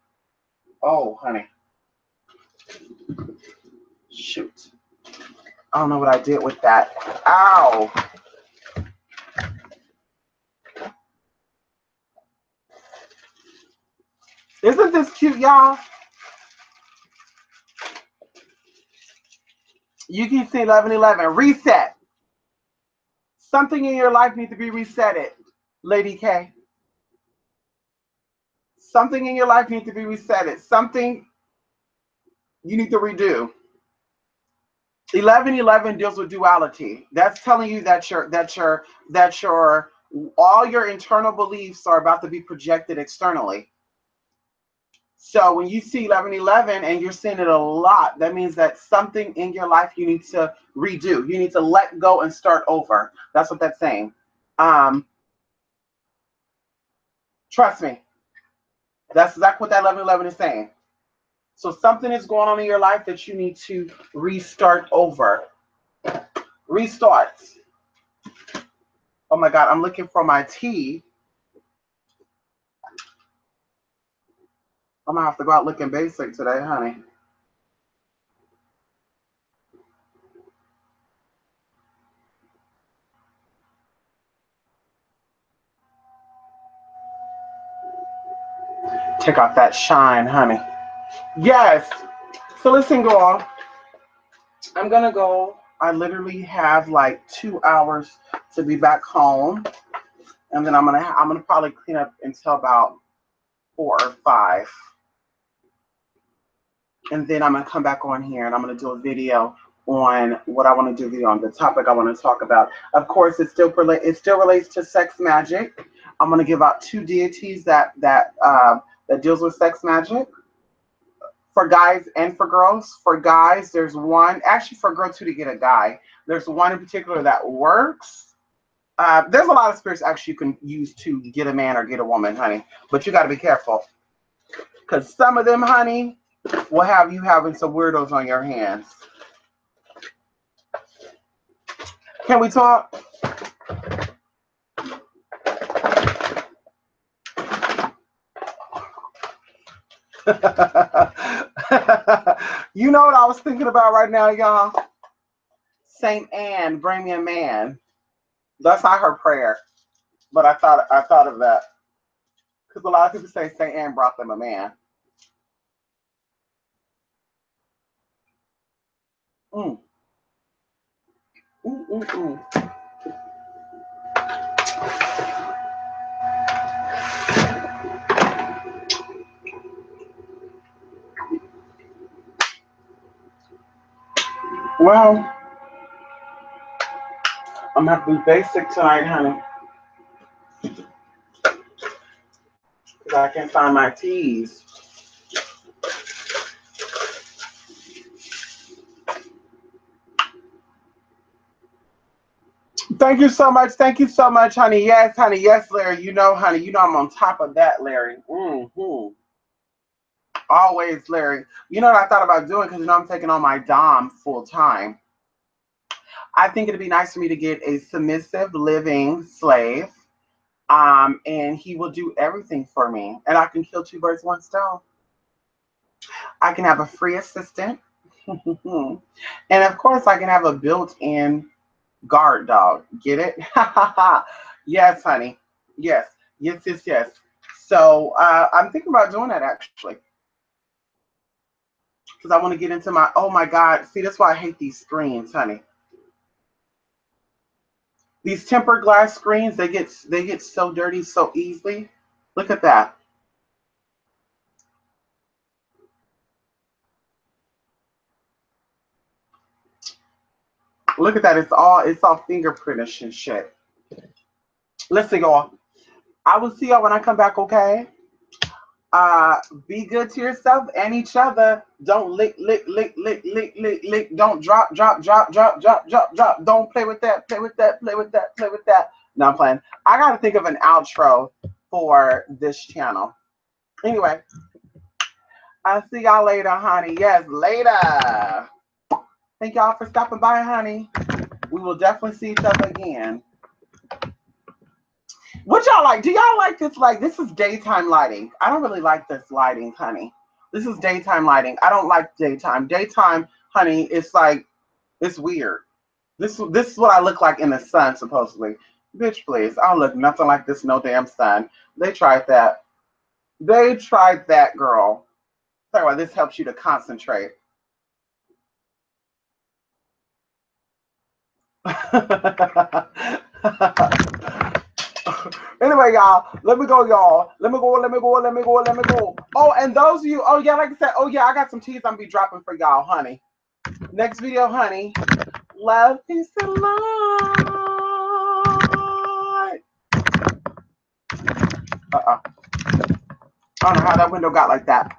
Oh, honey. Shoot. I don't know what I did with that. Ow. Isn't this cute, y'all? You can see 1111. Reset. Something in your life needs to be resetted, Lady K. Something in your life needs to be resetted. Something you need to redo. 1111 deals with duality. That's telling you that your all your internal beliefs are about to be projected externally. So when you see 1111 and you're seeing it a lot, that means that something in your life you need to redo. You need to let go and start over. That's what that's saying. Trust me. That's exactly what that 1111 is saying. So something is going on in your life that you need to restart over. Restart. Oh my God, I'm looking for my tea. I'm gonna have to go out looking basic today, honey. Take off that shine, honey. Yes. So listen, girl. I'm gonna go. I literally have like 2 hours to be back home, and then I'm gonna probably clean up until about 4 or 5, and then I'm gonna come back on here and I'm gonna do a video on what I want to do video on the topic I want to talk about. Of course, it still relates to sex magic. I'm gonna give out 2 deities that deals with sex magic. For guys and for girls. For guys, there's one, actually for a girl too to get a guy. There's one in particular that works. There's a lot of spirits actually you can use to get a man or get a woman, honey. But you got to be careful. Because some of them, honey, will have you having some weirdos on your hands. Can we talk? You know what I was thinking about right now, y'all? Saint Anne, bring me a man. That's not her prayer, but I thought of that because a lot of people say Saint Anne brought them a man. Mm, mm. Well, I'm gonna have to be basic tonight, honey, because I can't find my teas. Thank you so much. Thank you so much, honey. Yes, honey. Yes, Larry. You know, honey. You know I'm on top of that, Larry. Always, Larry. You know what I thought about doing because you know I'm taking on my dom full time. I think it'd be nice for me to get a submissive living slave. And he will do everything for me. And I can kill two birds, one stone. I can have a free assistant. And of course I can have a built-in guard dog. Get it? Yes, honey. Yes. Yes, yes, yes. So I'm thinking about doing that actually. Because I want to get into my, oh my God. See, that's why I hate these screens, honey. These tempered glass screens, they get so dirty so easily. Look at that. Look at that. It's all fingerprintish and shit. Listen, y'all. I will see y'all when I come back, okay? Uh, be good to yourself and each other. Don't lick, lick, lick, lick, lick, lick, lick. Don't drop, drop, drop, drop, drop, drop, drop. Don't play with that, play with that, play with that, play with that. No, I'm playing. I gotta think of an outro for this channel. Anyway, I'll see y'all later, honey. Yes, later. Thank y'all for stopping by, honey. We will definitely see each other again. What y'all like? Do y'all like this? Like, this is daytime lighting. I don't really like this lighting, honey. This is daytime lighting. I don't like daytime. Daytime, honey, it's like, it's weird. This is what I look like in the sun, supposedly. Bitch, please. I don't look nothing like this, no damn sun. They tried that. They tried that, girl. Talk about this helps you to concentrate. Anyway, y'all, let me go, y'all. Let me go, let me go, let me go, let me go. Oh, and those of you, oh yeah, like I said, oh yeah, I got some teas I'm gonna be dropping for y'all, honey. Next video, honey. Love, peace, and light. I don't know how that window got like that.